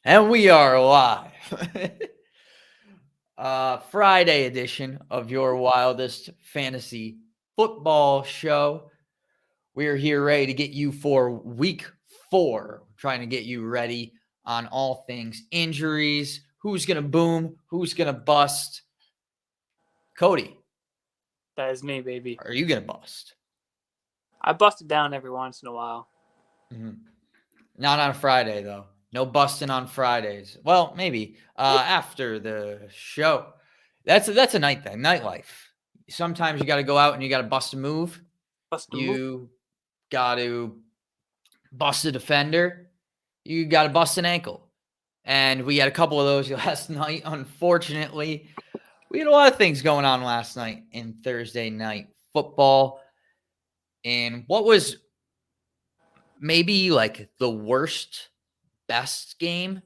And we are live. Friday edition of your wildest fantasy football show. We are here ready to get you for week 4, trying to get you ready on all things injuries, who's going to boom, who's going to bust. Cody, That is me, baby. are you going to bust? I bust it down every once in a while. Mm-hmm. Not on Friday, though. No busting on Fridays. Well, maybe after the show. That's a night thing, nightlife. Sometimes you got to go out and you got to bust a move. Bust a move. You got to bust a defender. You got to bust an ankle. And we had a couple of those last night. Unfortunately, we had a lot of things going on last night in Thursday night football. And what was maybe like the worst, best game,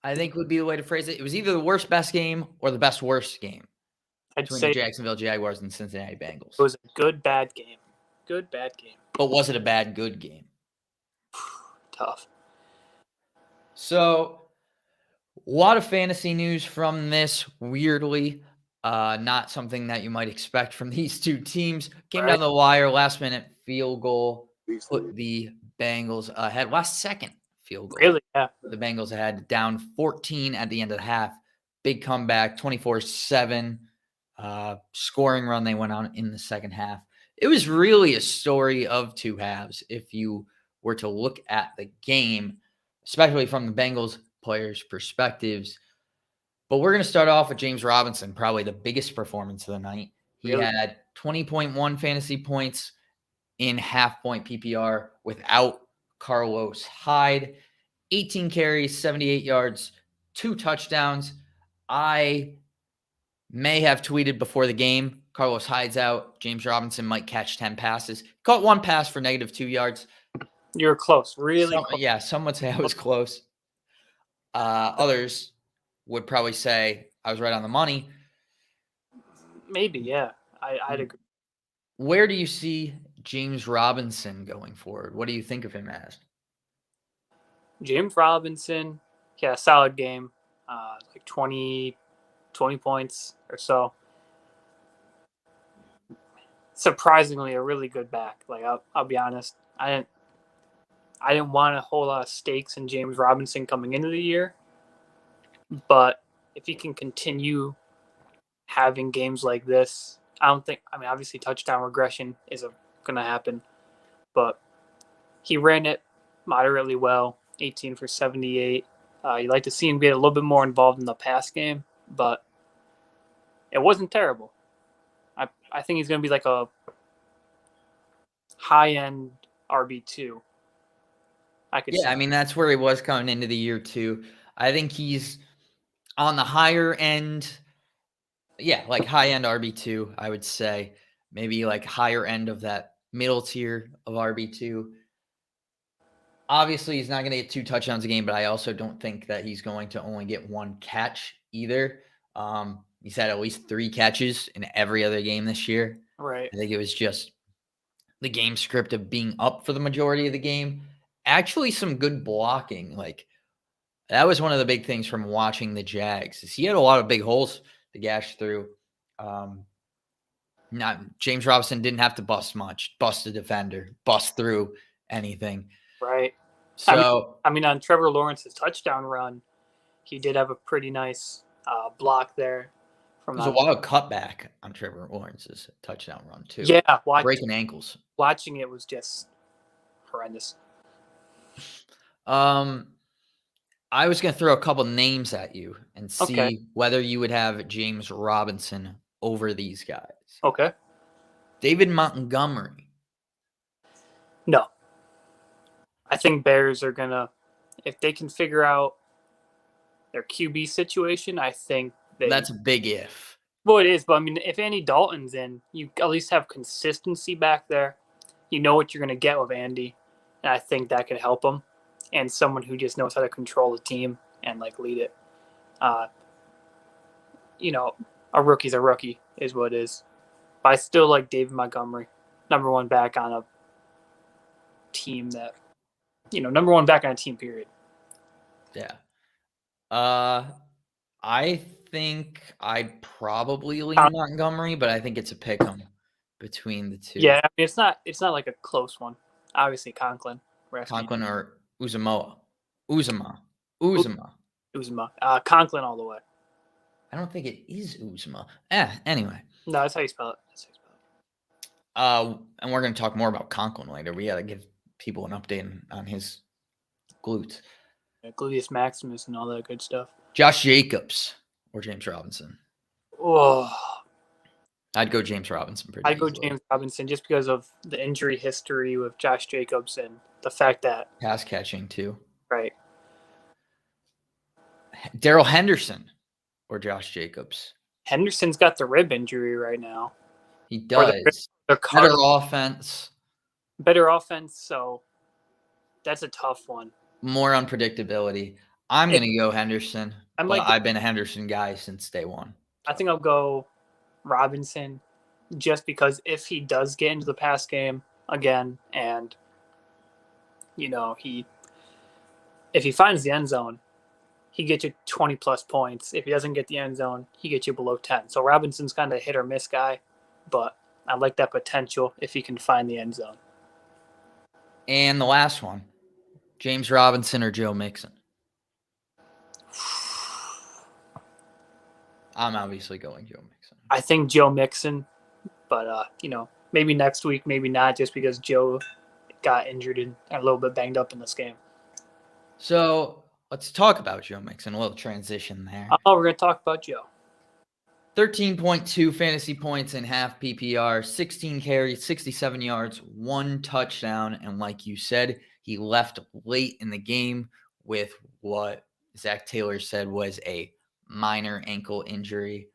I think would be the way to phrase it. It was either the worst, best game or the best, worst game I'd between say the it Jacksonville Jaguars and Cincinnati Bengals. was a good, bad game. Good, bad game. But was it a bad, good game? Tough. So, a lot of fantasy news from this, weirdly. Not something that you might expect from these two teams. Came down the wire, last minute field goal, put the Bengals ahead. Last second field goal. Really? Yeah. The Bengals had down 14 at the end of the half. Big comeback, 24-7 scoring run they went on in the second half. It was really a story of two halves if you were to look at the game, especially from the Bengals players' perspectives. But we're going to start off with James Robinson, probably the biggest performance of the night. He had 20.1 fantasy points in half-point PPR without Carlos Hyde. 18 carries, 78 yards, 2 touchdowns. I may have tweeted before the game, Carlos Hyde's out. James Robinson might catch 10 passes. Caught 1 pass for -2 yards. You were close. Really close. Yeah, some would say I was close. Others would probably say I was right on the money. Maybe, yeah. I'd agree. Where do you see James Robinson going forward? What do you think of him as? James Robinson, yeah, solid game. Like 20 points or so. Surprisingly, a really good back. Like I'll be honest, I didn't want a whole lot of stakes in James Robinson coming into the year, but if he can continue having games like this, I don't think. I mean, obviously, touchdown regression isn't going to happen, but he ran it moderately well. 18 for 78. You'd like to see him get a little bit more involved in the pass game, but it wasn't terrible. I think he's going to be like a high-end RB2. I mean, that's where he was coming into the year too. I think he's on the higher end. Yeah, like high-end RB2, I would say. Maybe like higher end of that middle tier of RB2. Obviously, he's not going to get 2 touchdowns a game, but I also don't think that he's going to only get 1 catch either. He's had at least 3 catches in every other game this year. Right. I think it was just the game script of being up for the majority of the game. Actually, some good blocking. Like, that was one of the big things from watching the Jags. Is he had a lot of big holes to gash through. James Robinson didn't have to bust much, bust a defender, bust through anything. Right. So I mean, on Trevor Lawrence's touchdown run, he did have a pretty nice block there. There's a wild cutback on Trevor Lawrence's touchdown run too. Yeah, breaking ankles. Watching it was just horrendous. I was going to throw a couple names at you and see whether you would have James Robinson over these guys. Okay. David Montgomery. No. I think Bears are going to, if they can figure out their QB situation, I think that's a big if. Well, it is, but I mean, if Andy Dalton's in, you at least have consistency back there. You know what you're going to get with Andy, and I think that could help him. And someone who just knows how to control the team and like lead it. A rookie's a rookie is what it is. But I still like David Montgomery, number 1 back on a team that, number 1 back on a team, period. Yeah. I think I'd probably lean Montgomery, but I think it's a pick 'em between the two. Yeah, I mean, it's not like a close one. Obviously, Conklin. Conklin or Uzuma. Uzma. Conklin all the way. I don't think it is Uzma. Anyway. No, that's how you spell it. And we're going to talk more about Conklin later. We got to give people an update on his glutes. Yeah, gluteus maximus and all that good stuff. Josh Jacobs or James Robinson? Oh, I'd go James Robinson I'd go James Robinson just because of the injury history with Josh Jacobs and the fact that pass catching too. Right. Darrell Henderson or Josh Jacobs? Henderson's got the rib injury right now. He does. Better offense. Better offense, so that's a tough one. More unpredictability. I'm going to go Henderson, but I've been a Henderson guy since day one. I think I'll go Robinson just because if he does get into the pass game again and, if he finds the end zone, he gets you 20-plus points. If he doesn't get the end zone, he gets you below 10. So Robinson's kind of a hit or miss guy, but I like that potential if he can find the end zone. And the last one, James Robinson or Joe Mixon? I'm obviously going Joe Mixon. I think Joe Mixon, but, maybe next week, maybe not, just because Joe got injured and a little bit banged up in this game. So let's talk about Joe Mixon. A little transition there. Oh, we're going to talk about Joe. 13.2 fantasy points in half PPR, 16 carries, 67 yards, 1 touchdown. And like you said, he left late in the game with what Zach Taylor said was a minor ankle injury.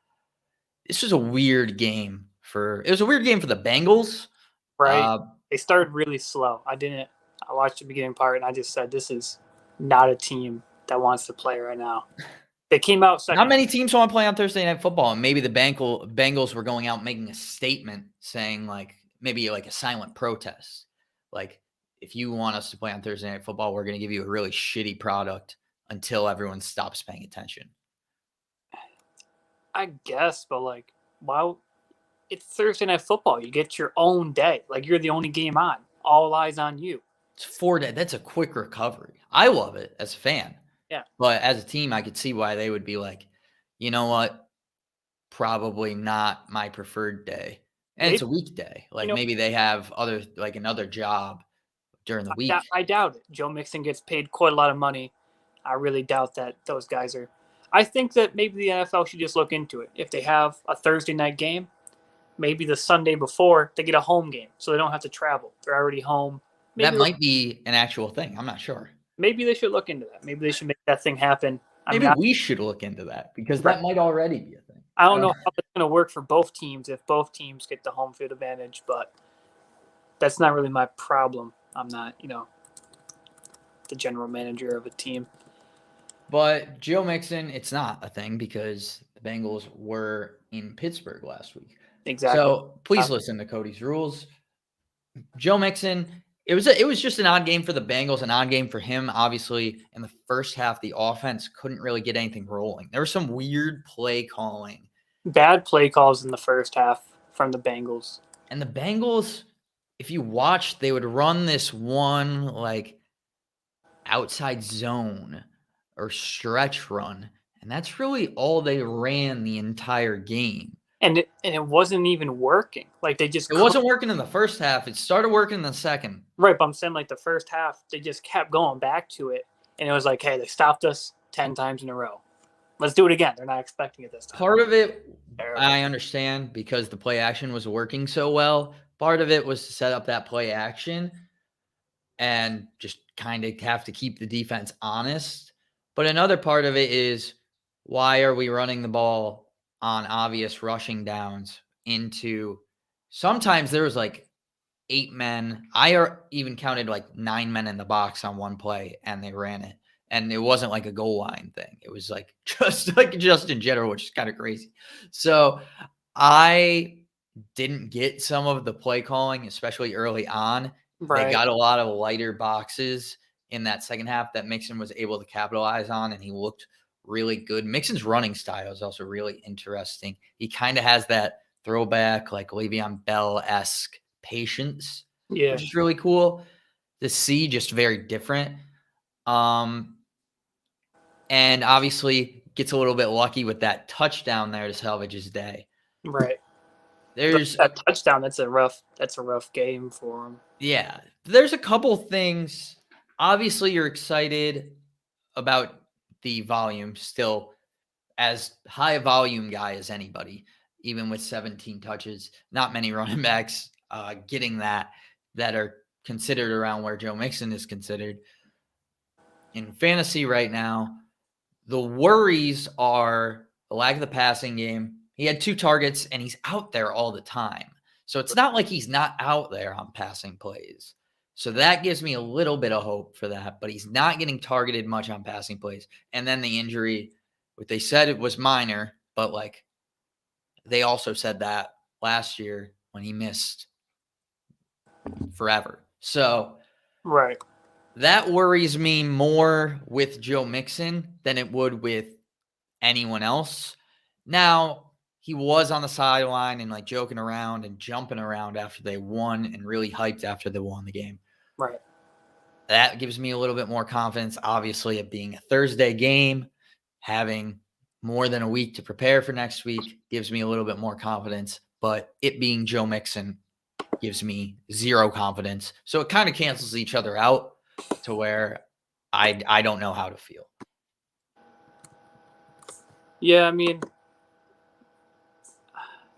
This was a weird game for the Bengals. Right. They started really slow. I watched the beginning part and I just said, this is not a team that wants to play right now. They came out second. Not many teams want to play on Thursday Night Football, and maybe the Bengals were going out making a statement saying maybe a silent protest. Like, if you want us to play on Thursday Night Football, we're going to give you a really shitty product until everyone stops paying attention. I guess, but wow, it's Thursday Night Football. You get your own day. You're the only game on. All eyes on you. It's 4 days. That's a quick recovery. I love it as a fan. Yeah. But as a team, I could see why they would be like, you know what? Probably not my preferred day. And it's a weekday. Maybe they have another job during the week. I doubt it. Joe Mixon gets paid quite a lot of money. I really doubt that those guys are. I think that maybe the NFL should just look into it. If they have a Thursday night game, maybe the Sunday before they get a home game, so they don't have to travel. They're already home. That might be an actual thing. I'm not sure. Maybe they should look into that. Maybe they should make that thing happen. We should look into that because that might already be a thing. I don't know how it's going to work for both teams if both teams get the home field advantage, but that's not really my problem. I'm not, the general manager of a team. But Joe Mixon, it's not a thing because the Bengals were in Pittsburgh last week. Exactly. So please listen to Cody's rules. Joe Mixon, it was just an odd game for the Bengals, an odd game for him. Obviously, in the first half, the offense couldn't really get anything rolling. There was some weird play calling. Bad play calls in the first half from the Bengals. And the Bengals, if you watched, they would run this one outside zone or stretch run. And that's really all they ran the entire game. And it wasn't even working. It wasn't working in the first half. It started working in the second. Right, but I'm saying the first half, they just kept going back to it. And it was hey, they stopped us 10 times in a row. Let's do it again. They're not expecting it this time. Part of it, I understand, because the play action was working so well. Part of it was to set up that play action and just kind of have to keep the defense honest. But another part of it is, why are we running the ball on obvious rushing downs into sometimes there was 8 men. I even counted 9 men in the box on one play and they ran it. And it wasn't a goal line thing. It was just in general, which is kind of crazy. So I didn't get some of the play calling, especially early on. Right. They got a lot of lighter boxes in that second half that Mixon was able to capitalize on, and he looked really good. Mixon's running style is also really interesting. He kind of has that throwback, like Le'Veon Bell-esque patience, Yeah, which is really cool to see, just very different. And obviously gets a little bit lucky with that touchdown there to salvage his day. right. There's That touchdown. That's a rough game for him. Yeah, there's a couple things. Obviously, you're excited about the volume, still as high a volume guy as anybody, even with 17 touches. Not many running backs getting that are considered around where Joe Mixon is considered. In fantasy right now, the worries are the lack of the passing game. He had 2 targets and he's out there all the time. So it's not like he's not out there on passing plays. So that gives me a little bit of hope for that, but he's not getting targeted much on passing plays. And then the injury, what they said it was minor, but like they also said that last year when he missed forever. So Right. that worries me more with Joe Mixon than it would with anyone else. Now, he was on the sideline and like joking around and jumping around after they won and really hyped after they won the game. Right. That gives me a little bit more confidence. Obviously, it being a Thursday game, having more than a week to prepare for next week gives me a little bit more confidence. But it being Joe Mixon gives me zero confidence. So it kind of cancels each other out to where I don't know how to feel. Yeah, I mean,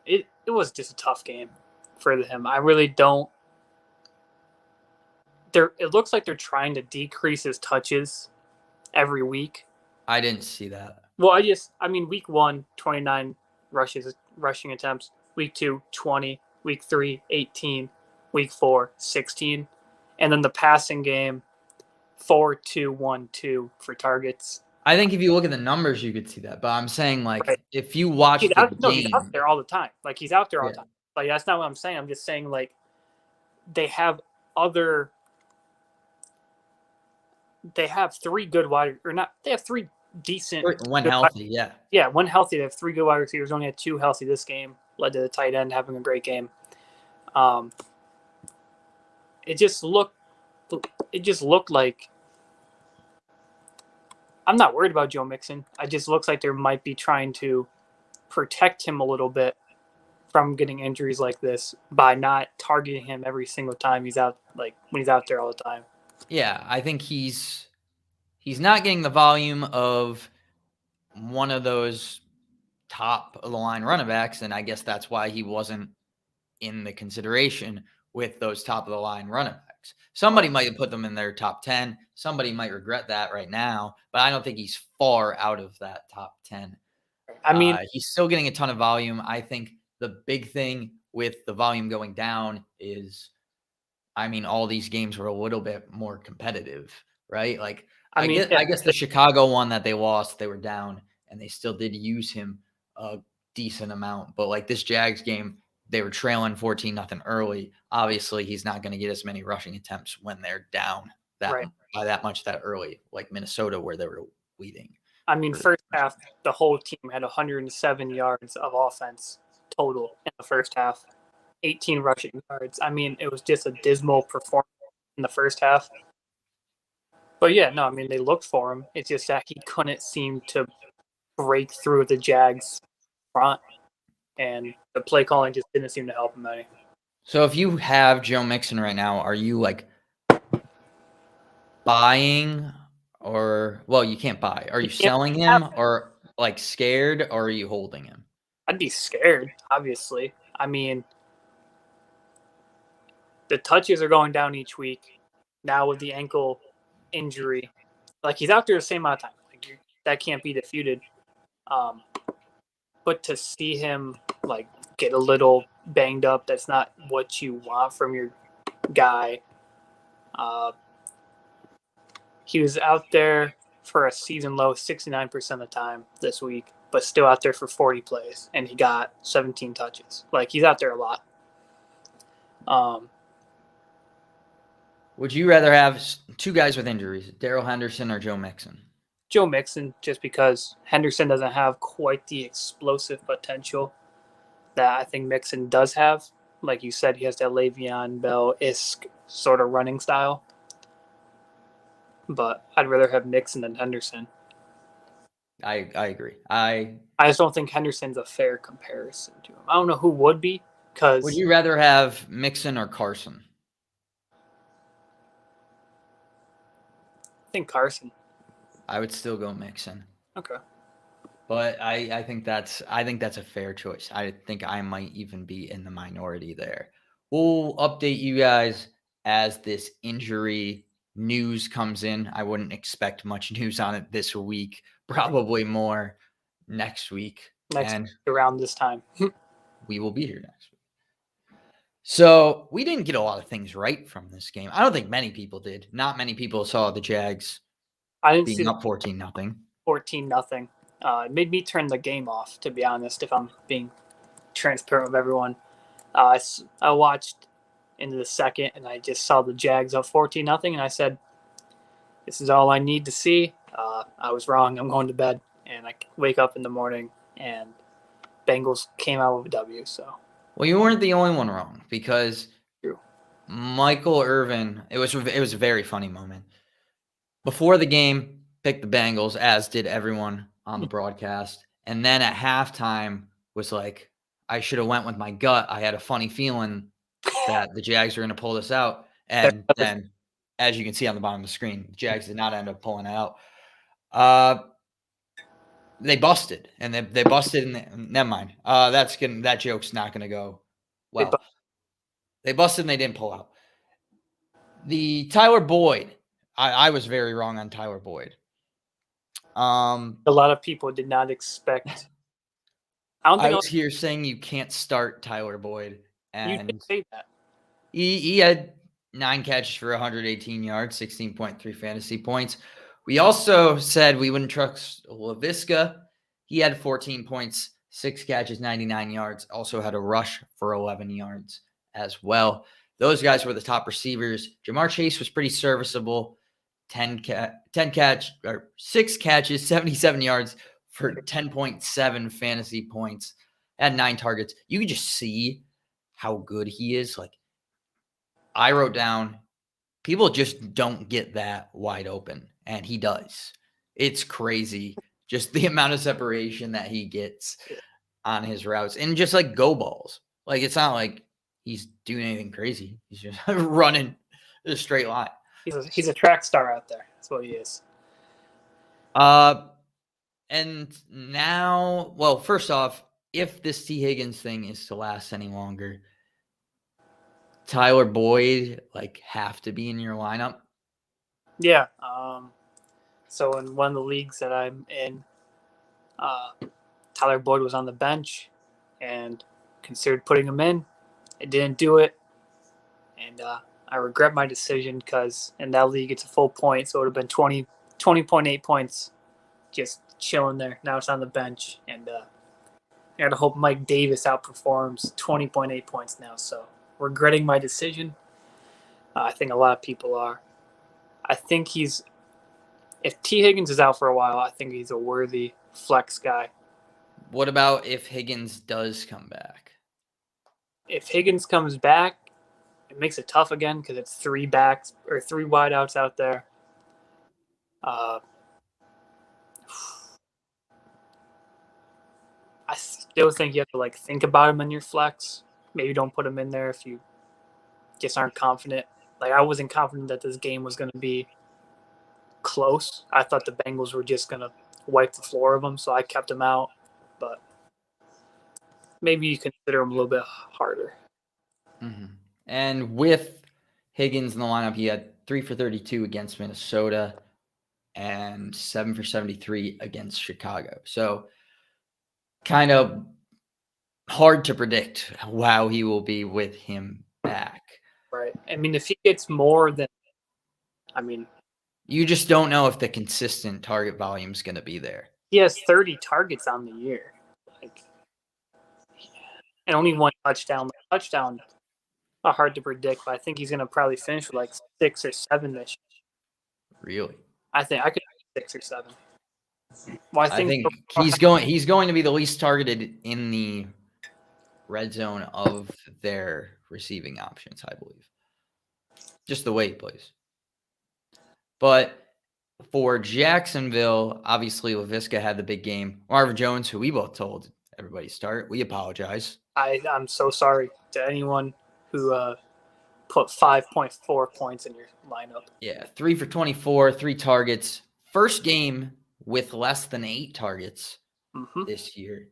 it was just a tough game for him. I really don't. It looks like they're trying to decrease his touches every week. I didn't see that. Well, I mean, week 1, 29 rushing attempts. Week 2, 20. Week 3, 18. Week 4, 16. And then the passing game, 4, 2, 1, 2 for targets. I think if you look at the numbers, you could see that. But I'm saying, like, Right. if you watch the game, he's out there all the time. Like, he's out there all the Yeah. time. Like, that's not what I'm saying. I'm just saying, like, they have 3 good wide, or not, they have 3 decent. when healthy, yeah. Yeah, when healthy, they have 3 good wide receivers. Only had 2 healthy this game. Led to the tight end having a great game. It just looked like, I'm not worried about Joe Mixon. It just looks like they might be trying to protect him a little bit from getting injuries like this by not targeting him every single time he's out, like when he's out there all the time. Yeah, I think he's not getting the volume of one of those top of the line running backs, and I guess that's why he wasn't in the consideration with those top of the line running backs. Somebody might have put them in their top 10. Somebody might regret that right now, but I don't think he's far out of that top 10. I mean, he's still getting a ton of volume. I think the big thing with the volume going down is, I mean, all these games were a little bit more competitive, right? Like, I guess the Chicago one that they lost, they were down and they still did use him a decent amount. But like this Jags game, they were trailing 14-0 early. Obviously, he's not going to get as many rushing attempts when they're down by that much that early, like Minnesota, where they were leading. I mean, first half, the whole team had 107 yards of offense total in the first half, 18 rushing yards. I mean, it was just a dismal performance in the first half. But yeah, no, I mean, they looked for him. It's just that he couldn't seem to break through the Jags front, and the play calling just didn't seem to help him any. So if you have Joe Mixon right now, are you like buying or, well, you can't buy. Are you selling him or like scared, or are you holding him? I'd be scared, obviously. I mean, the touches are going down each week. Now with the ankle injury, like he's out there the same amount of time. Like that can't be disputed. But to see him like get a little banged up, that's not what you want from your guy. He was out there for a season low 69% of the time this week, but still out there for 40 plays, and he got 17 touches. Like, he's out there a lot. Would you rather have 2 guys with injuries, Darrell Henderson or Joe Mixon? Joe Mixon, just because Henderson doesn't have quite the explosive potential that I think Mixon does have. Like you said, he has that Le'Veon Bell-esque sort of running style. But I'd rather have Mixon than Henderson. I agree. I just don't think Henderson's a fair comparison to him. I don't know who would be, because Would you rather have Mixon or Carson? I think Carson. I would still go Mixon. Okay. But I think that's a fair choice. I think I might even be in the minority there. We'll update you guys as this injury news comes in. I wouldn't expect much news on it this week. Probably more next week. Next around this time. We will be here next week. So we didn't get a lot of things right from this game. I don't think many people did. Not many people saw the Jags I didn't see being up 14-0. 14-0. It made me turn the game off, to be honest, if I'm being transparent with everyone. I watched into the second, and I just saw the Jags up 14-0, and I said, this is all I need to see. I was wrong. I'm going to bed. And I wake up in the morning, and Bengals came out with a W. So, well, you weren't the only one wrong, because true. Michael Irvin, it was a very funny moment. Before the game, picked the Bengals, as did everyone on the broadcast. And then at halftime was like, I should have went with my gut. I had a funny feeling that the Jags were going to pull this out. And then, as you can see on the bottom of the screen, the Jags did not end up pulling it out. They busted, and they busted. And never mind. That joke's not going to go well. They busted and they didn't pull out. The Tyler Boyd, I was very wrong on Tyler Boyd. A lot of people did not expect. I was here saying you can't start Tyler Boyd, and you did say that. He had 9 catches for 118 yards, 16.3 fantasy points. We also said we wouldn't trust LaVisca. He had 14 points, 6 catches, 99 yards. Also had a rush for 11 yards as well. Those guys were the top receivers. Jamar Chase was pretty serviceable. 6 catches, 77 yards for 10.7 fantasy points. Had 9 targets. You could just see how good he is. Like, I wrote down, people just don't get that wide open, and he does. It's crazy, just the amount of separation that he gets on his routes, and just like go balls. Like, it's not like he's doing anything crazy. He's just running a straight line. He's a track star out there. That's what he is. And now, well, first off, if this T. Higgins thing is to last any longer, Tyler Boyd have to be in your lineup. Yeah. So in one of the leagues that I'm in, Tyler Boyd was on the bench and considered putting him in. I didn't do it, and I regret my decision because in that league it's a full point, so it would have been 20.8 points just chilling there. Now it's on the bench, and I got to hope Mike Davis outperforms 20.8 points now. So regretting my decision. I think a lot of people are. I think if T. Higgins is out for a while, I think he's a worthy flex guy. What about if Higgins does come back? If Higgins comes back, it makes it tough again because it's 3 backs or 3 wideouts out there. I still think you have to think about him in your flex. Maybe don't put him in there if you just aren't confident. I wasn't confident that this game was going to be close. I thought the Bengals were just going to wipe the floor of them, so I kept him out. But maybe you consider him a little bit harder. Mm-hmm. And with Higgins in the lineup, he had 3 for 32 against Minnesota and 7 for 73 against Chicago. So kind of hard to predict how he will be with him back. Right. I mean, if he gets more than, you just don't know if the consistent target volume is going to be there. He has 30 targets on the year. And only 1 touchdown. Touchdown, not hard to predict, but I think he's going to probably finish with 6 or 7 this year. Really? I think I could 6 or 7. Well, I think he's going to be the least targeted in the red zone of their receiving options, I believe. Just the way he plays. But for Jacksonville, obviously LaVisca had the big game. Marvin Jones, who we both told everybody start, we apologize. I'm so sorry to anyone who put 5.4 points in your lineup. Yeah, 3 for 24, 3 targets. First game with less than 8 targets this year.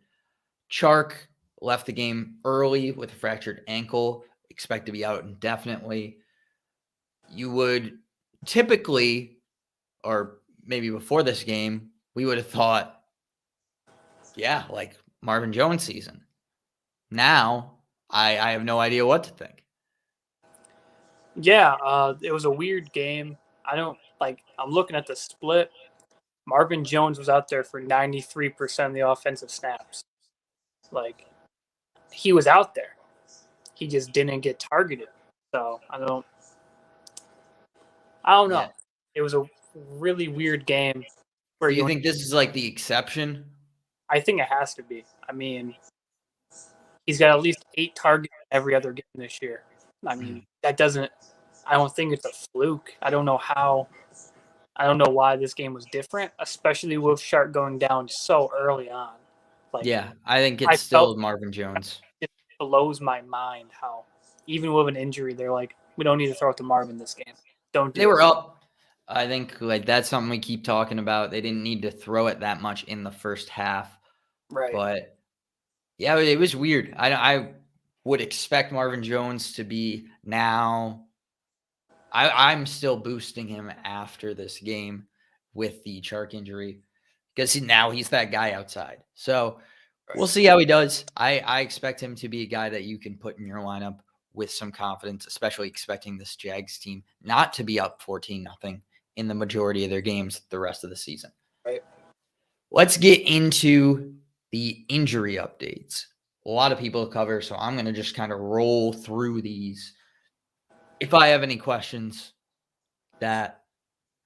Chark left the game early with a fractured ankle, expect to be out indefinitely. You would typically, or maybe before this game, we would have thought, yeah, like Marvin Jones season. Now, I have no idea what to think. Yeah, it was a weird game. I'm looking at the split. Marvin Jones was out there for 93% of the offensive snaps. Like, he was out there. He just didn't get targeted. So I don't know. Yeah. It was a really weird game. Do you think this is like the exception? I think it has to be. I mean, he's got at least 8 targets every other game this year. I mean, I don't think it's a fluke. I don't know why this game was different, especially with Shark going down so early on. Yeah, I think it's still Marvin Jones. It blows my mind how, even with an injury, they're like, we don't need to throw it to Marvin this game. They were up. I think that's something we keep talking about. They didn't need to throw it that much in the first half. Right. But yeah, it was weird. I would expect Marvin Jones to be now. I'm still boosting him after this game with the Chark injury because now he's that guy outside. So we'll see how he does. I expect him to be a guy that you can put in your lineup with some confidence, especially expecting this Jags team not to be up 14-0 in the majority of their games the rest of the season. Right. Let's get into the injury updates. A lot of people to cover, so I'm going to just kind of roll through these. If I have any questions that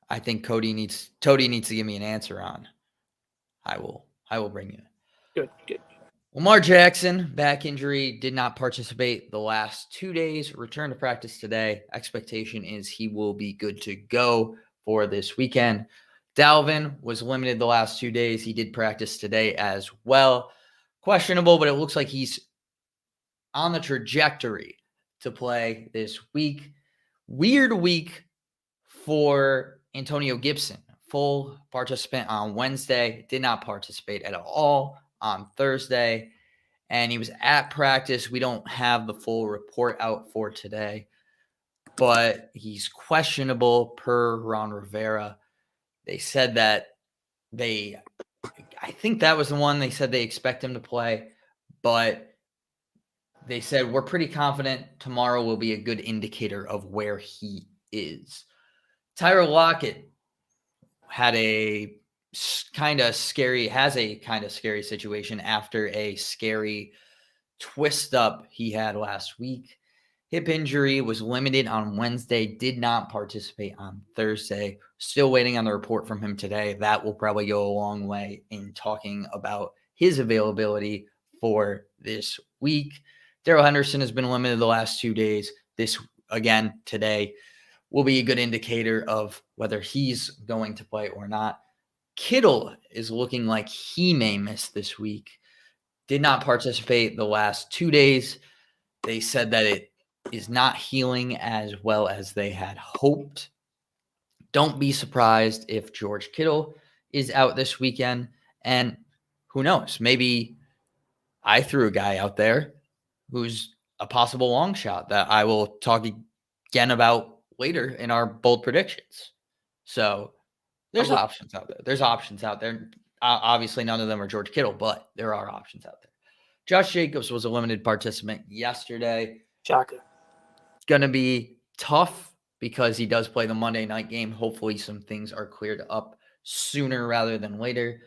I think Tody needs to give me an answer on, I will bring you. Good. Lamar Jackson, back injury, did not participate the last 2 days, returned to practice today. Expectation is he will be good to go for this weekend. Dalvin was limited the last 2 days. He did practice today as well. Questionable, but it looks like he's on the trajectory to play this week. Weird week for Antonio Gibson. Full participant on Wednesday, did not participate at all on Thursday, and he was at practice. We don't have the full report out for today, but he's questionable per Ron Rivera. They said that I think that was the one they said they expect him to play, but they said we're pretty confident tomorrow will be a good indicator of where he is. Tyler Lockett has a kind of scary situation after a scary twist up he had last week. Hip injury, was limited on Wednesday, did not participate on Thursday. Still waiting on the report from him today. That will probably go a long way in talking about his availability for this week. Darrell Henderson has been limited the last 2 days. This, again, today will be a good indicator of whether he's going to play or not. Kittle is looking like he may miss this week. Did not participate the last 2 days. They said that it is not healing as well as they had hoped. Don't be surprised if George Kittle is out this weekend. And who knows? Maybe I threw a guy out there who's a possible long shot that I will talk again about later in our bold predictions. So there's options out there. Obviously, none of them are George Kittle, but there are options out there. Josh Jacobs was a limited participant yesterday. Shocker. It's going to be tough because he does play the Monday night game. Hopefully some things are cleared up sooner rather than later.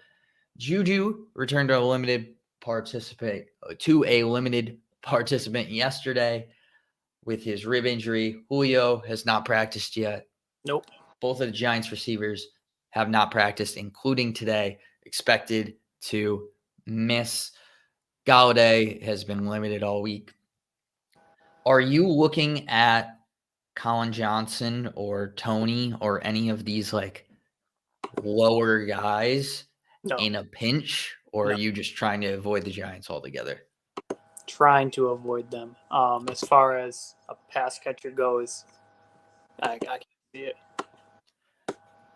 Juju returned to a limited participant yesterday with his rib injury. Julio has not practiced yet. Nope. Both of the Giants receivers have not practiced, including today. expected to miss. Galladay has been limited all week. Are you looking at Colin Johnson or Tony or any of these like lower guys in a pinch, or are you just trying to avoid the Giants altogether? Trying to avoid them. As far as a pass catcher goes, I can't see it.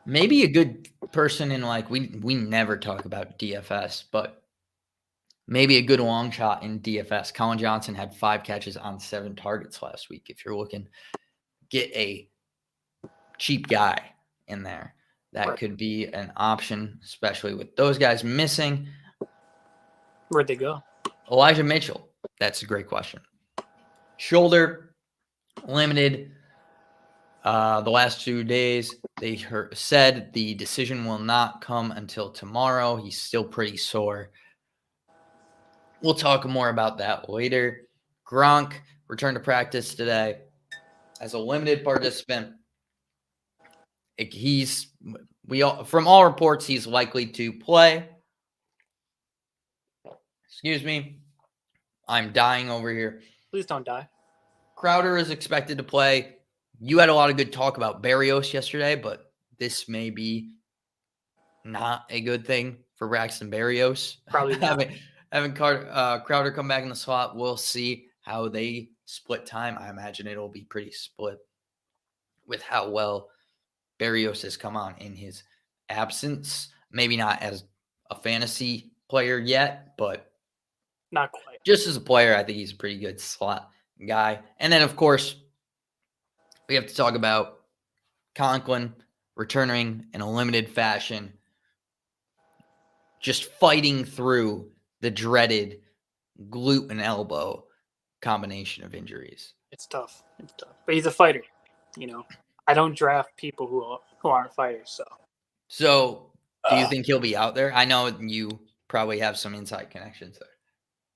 Maybe a good person in like we never talk about DFS, but maybe a good long shot in DFS. Colin Johnson had 5 catches on 7 targets last week. If you're looking, get a cheap guy in there. That could be an option, especially with those guys missing. Where'd they go? Elijah Mitchell. That's a great question. Shoulder limited. The last 2 days, they said the decision will not come until tomorrow. He's still pretty sore. We'll talk more about that later. Gronk returned to practice today as a limited participant. From all reports, he's likely to play. Excuse me. I'm dying over here. Please don't die. Crowder is expected to play. You had a lot of good talk about Berrios yesterday, but this may be not a good thing for Braxton Berrios. Probably not. having Crowder come back in the slot. We'll see how they split time. I imagine it'll be pretty split with how well Berrios has come on in his absence. Maybe not as a fantasy player yet, but not quite. Just as a player, I think he's a pretty good slot guy. And then, of course, we have to talk about Conklin returning in a limited fashion, just fighting through the dreaded glute and elbow combination of injuries. It's tough. But he's a fighter. I don't draft people who aren't fighters. So do you think he'll be out there? I know you probably have some inside connections there.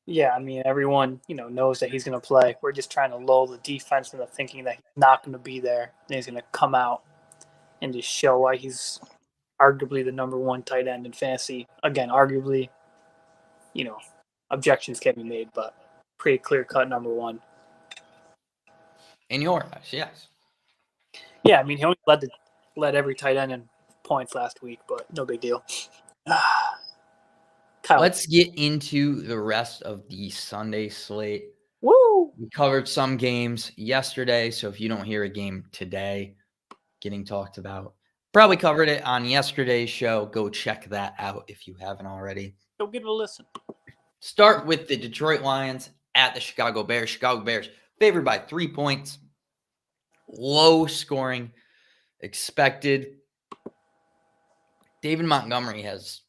Yeah, I mean, everyone, knows that he's going to play. We're just trying to lull the defense into thinking that he's not going to be there. And he's going to come out and just show why he's arguably the number 1 tight end in fantasy. Again, arguably, objections can be made, but pretty clear-cut number 1. In your eyes, yes. Yeah, I mean, he only led every tight end in points last week, but no big deal. Kyle. Let's get into the rest of the Sunday slate. Woo! We covered some games yesterday, so if you don't hear a game today getting talked about, probably covered it on yesterday's show. Go check that out if you haven't already. Go give it a listen. Start with the Detroit Lions at the Chicago Bears. Chicago Bears favored by 3 points. Low scoring expected. David Montgomery has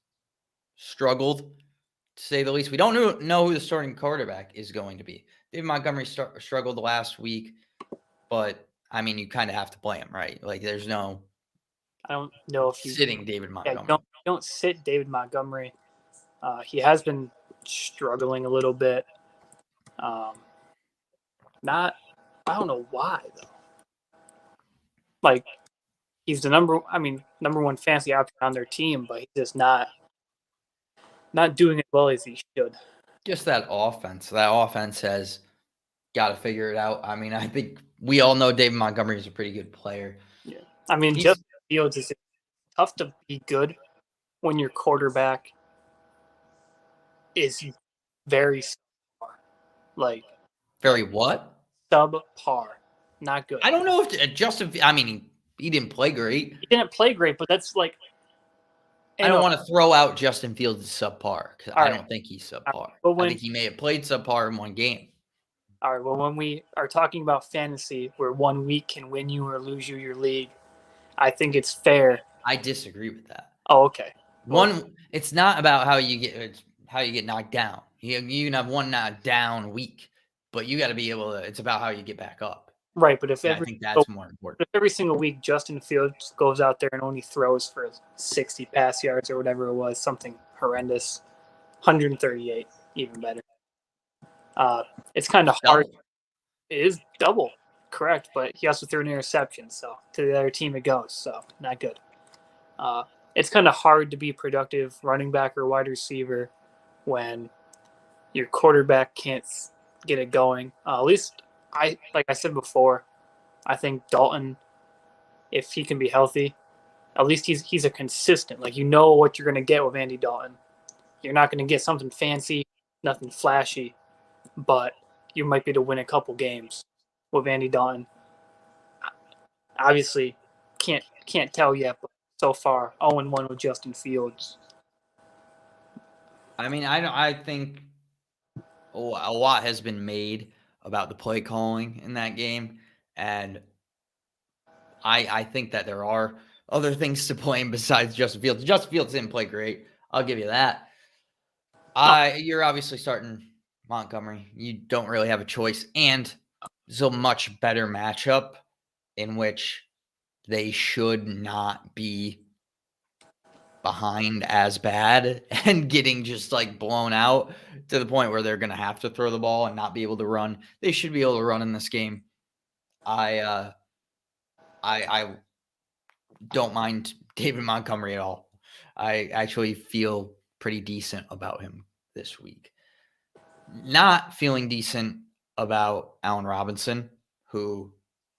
struggled, to say the least. We don't know who the starting quarterback is going to be. David Montgomery struggled last week, but, I mean, you kind of have to play him, right? Like, there's no I don't know if sitting David Montgomery. Yeah, don't sit David Montgomery. He has been struggling a little bit. I don't know why, though. Like, he's the number 1 fantasy option on their team, but he's just not doing as well as he should. Just that offense. That offense has got to figure it out. I mean, I think we all know David Montgomery is a pretty good player. Yeah. I mean, Justin Fields is tough to be good when your quarterback is very subpar. Like, very what? Subpar. Not good. I don't know if Justin, I mean, he didn't play great. He didn't play great, but that's like, I don't want to throw out Justin Fields as subpar because I don't think he's subpar. I think he may have played subpar in one game. All right. Well, when we are talking about fantasy, where 1 week can win you or lose you your league, I think it's fair. I disagree with that. Oh, okay. It's not about how you get knocked down. You can have one down week, but you got to be able to. It's about how you get back up. Right, but I think that's more important. If every single week Justin Fields goes out there and only throws for 60 pass yards or whatever it was, something horrendous, 138, even better. It's kind of hard. It is double, correct, but he also threw an interception, so to the other team it goes, so not good. it's kind of hard to be productive running back or wide receiver when your quarterback can't get it going. At least like I said before, I think Dalton, if he can be healthy, at least he's a consistent. Like, you know what you're going to get with Andy Dalton. You're not going to get something fancy, nothing flashy, but you might be to win a couple games with Andy Dalton. Obviously, can't tell yet, but so far 0-1 with Justin Fields. I mean, I think a lot has been made about the play calling in that game, and I think that there are other things to blame besides Justin Fields. Justin Fields didn't play great. I'll give you that. You're obviously starting Montgomery. You don't really have a choice, and it's a much better matchup in which they should not be behind as bad and getting just like blown out to the point where they're going to have to throw the ball and not be able to run. They should be able to run in this game. I don't mind David Montgomery at all. I actually feel pretty decent about him this week. Not feeling decent about Allen Robinson, who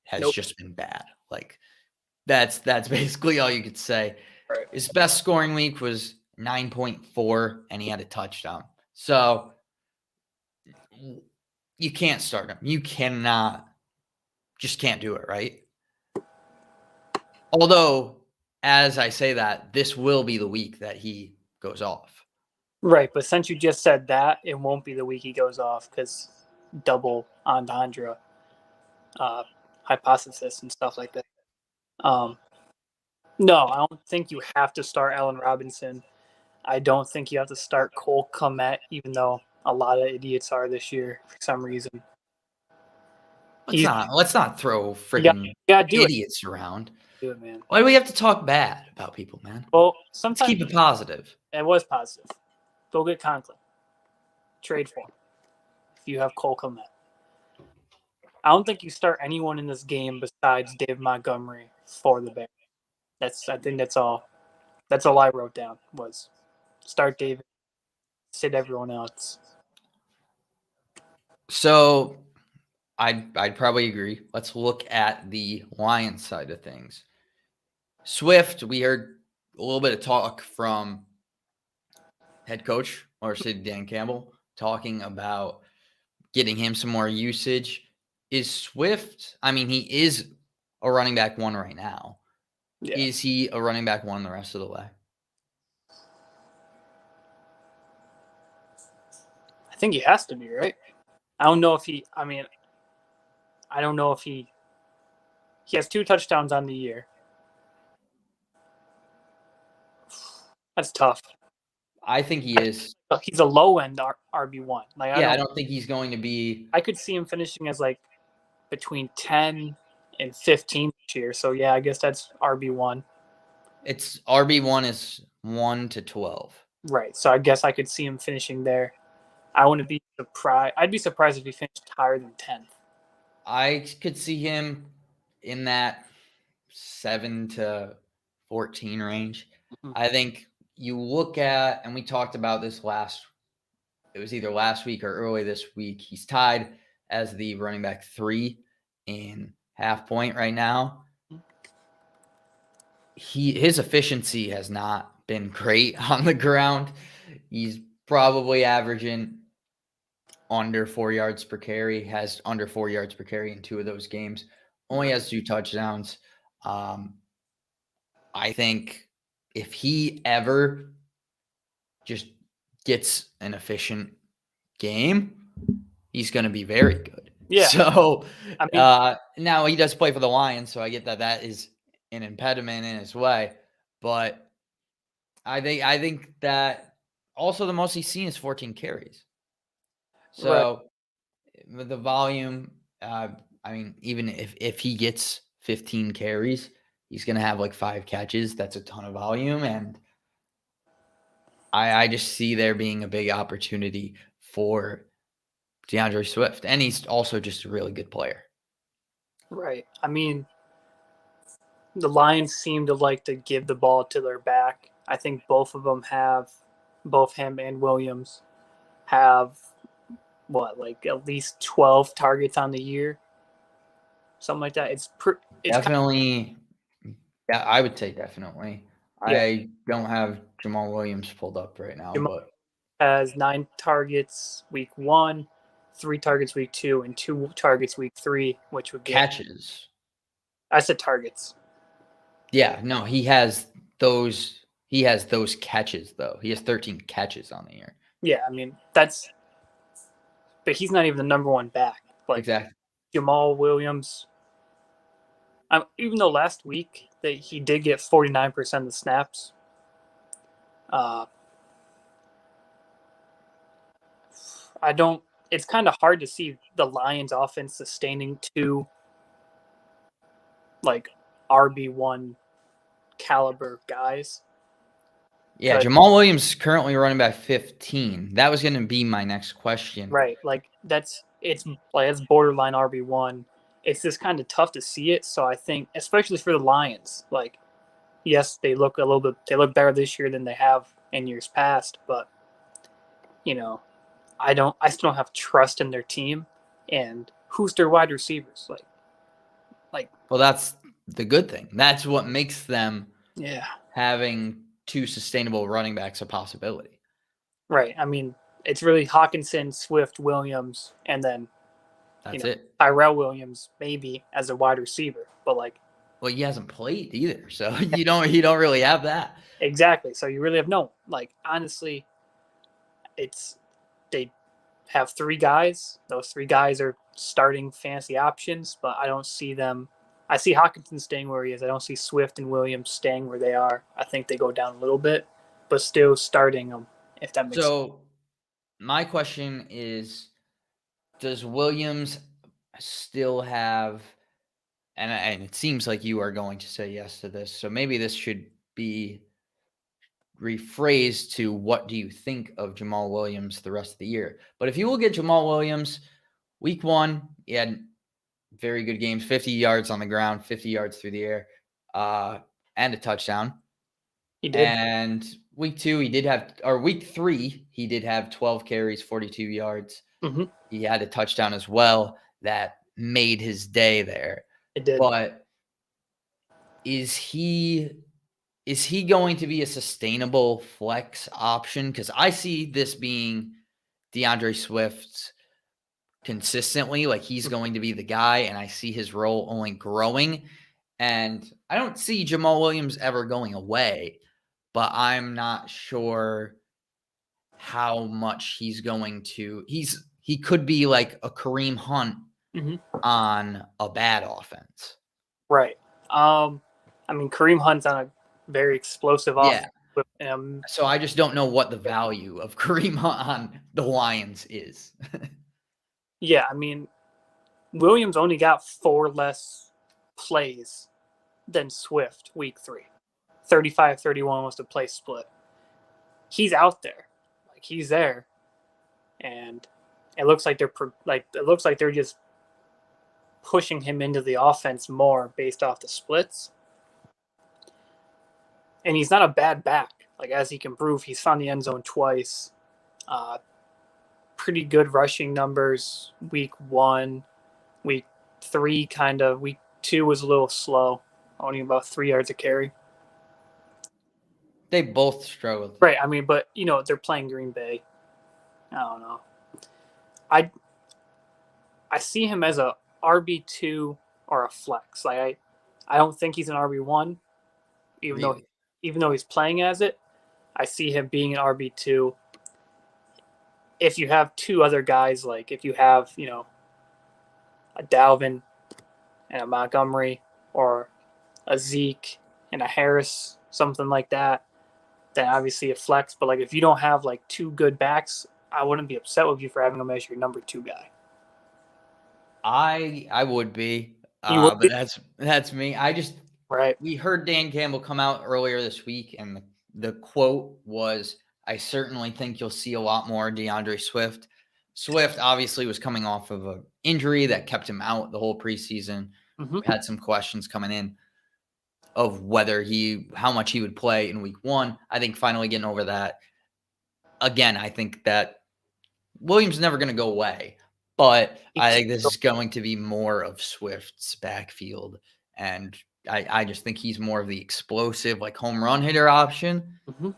has just been bad. Like, that's basically all you could say. Right. His best scoring week was 9.4, and he had a touchdown. So you can't start him. You can't do it, right? Although, as I say that, this will be the week that he goes off. Right, but since you just said that, it won't be the week he goes off because double entendre hypothesis and stuff like that. No, I don't think you have to start Allen Robinson. I don't think you have to start Cole Kmet, even though a lot of idiots are this year for some reason. Let's not throw freaking idiots around. Do it, man. Why do we have to talk bad about people, man? Well, sometimes let's keep it positive. It was positive. Go get Conklin. Trade for him if you have Cole Kmet. I don't think you start anyone in this game besides Dave Montgomery for the Bears. I think that's all. That's all I wrote down was start David, sit everyone else. So I'd probably agree. Let's look at the Lions side of things. Swift, we heard a little bit of talk from head coach or Dan Campbell talking about getting him some more usage. Is Swift, I mean, he is a running back one right now. Yeah. Is he a running back one the rest of the way? I think he has to be, right? I don't know if he has 2 touchdowns on the year. That's tough. I think he is. He's a low-end RB1. I don't think he's going to be. I could see him finishing as like between 10 and 15 this year. So, yeah, I guess that's RB1. It's RB1 is 1 to 12. Right. So I guess I could see him finishing there. I wouldn't be surprised. I'd be surprised if he finished higher than 10th. I could see him in that 7 to 14 range. Mm-hmm. I think you look at, and we talked about this it was either last week or early this week. He's tied as the running back 3 in half point right now. His efficiency has not been great on the ground. He's probably averaging under 4 yards per carry, has under 4 yards per carry in 2 of those games, only has 2 touchdowns. I think if he ever just gets an efficient game, he's going to be very good. Yeah. So now he does play for the Lions, so I get that is an impediment in his way. But I think that also the most he's seen is 14 carries. So with the volume, I mean, even if he gets 15 carries, he's going to have like 5 catches. That's a ton of volume. And I just see there being a big opportunity for DeAndre Swift. And he's also just a really good player. Right. I mean, the Lions seem to like to give the ball to their back I think both him and Williams have at least 12 targets on the year, something like that. It's definitely. Yeah, I would say definitely. Yeah. I don't have Jamal Williams pulled up right now, Jamal but has 9 targets week 1, 3 targets week 2, and 2 targets week 3, which would be catches. I said targets. Yeah, no, he has those. He has those catches though. He has 13 catches on the year. Yeah, I mean but he's not even the number one back. Like Exactly. Jamal Williams, even though last week that he did get 49% of the snaps, I don't. It's kind of hard to see the Lions' offense sustaining 2 like RB1 caliber guys. Yeah, Jamal Williams is currently running back 15. That was going to be my next question. Right, like it's borderline RB1. It's just kind of tough to see it. So I think, especially for the Lions, like yes, they look better this year than they have in years past, but I still don't have trust in their team. And who's their wide receivers? Well, that's the good thing. That's what makes them having 2 sustainable running backs a possibility. Right. I mean, it's really Hawkinson, Swift, Williams, and then that's it. Tyrell Williams maybe as a wide receiver, but well, he hasn't played either, so you don't really have that. Exactly. So you really have no, honestly, they have 3 guys. Those 3 guys are starting fantasy options, but I don't see them. I see Hawkinson staying where he is. I don't see Swift and Williams staying where they are. I think they go down a little bit, but still starting them, if that makes sense. So my question is, does Williams still have, and it seems like you are going to say yes to this, so maybe this should be rephrased to what do you think of Jamal Williams the rest of the year? But if you look at Jamal Williams, week 1, he had very good games, 50 yards on the ground, 50 yards through the air, and a touchdown. He did. And week 3, he did have 12 carries, 42 yards. Mm-hmm. He had a touchdown as well that made his day there. It did. But is he going to be a sustainable flex option? Because I see this being DeAndre Swift's consistently. Like, he's going to be the guy, and I see his role only growing. And I don't see Jamal Williams ever going away, but I'm not sure how much he's going to. He could be like a Kareem Hunt on a bad offense. Right. I mean, Kareem Hunt's on a very explosive offense. So I just don't know what the value of Kareem Hunt on the Lions is. Yeah, I mean, Williams only got 4 less plays than Swift week 3. 35-31 was the play split. He's out there. He's there. And it looks like they're just pushing him into the offense more based off the splits. And he's not a bad back. As he can prove, he's found the end zone twice. Pretty good rushing numbers week 1. Week 3 kind of. Week 2 was a little slow, only about 3 yards a carry. They both struggled. Right, I mean, but they're playing Green Bay. I don't know. I see him as a RB2 or a flex. I don't think he's an RB1, even though he's playing as it. I see him being an RB2. If you have 2 other guys, if you have a Dalvin and a Montgomery, or a Zeke and a Harris, something like that, then obviously a flex. But if you don't have 2 good backs, I wouldn't be upset with you for having him as your number 2 guy. I would be. But that's me. We heard Dan Campbell come out earlier this week, and the quote was, "I certainly think you'll see a lot more DeAndre Swift." Swift obviously was coming off of an injury that kept him out the whole preseason. Had some questions coming in. of how much he would play in week 1. I think finally getting over that. Again, I think that Williams is never going to go away, but I think this is going to be more of Swift's backfield. And I just think he's more of the explosive, like home run hitter option. Mm-hmm.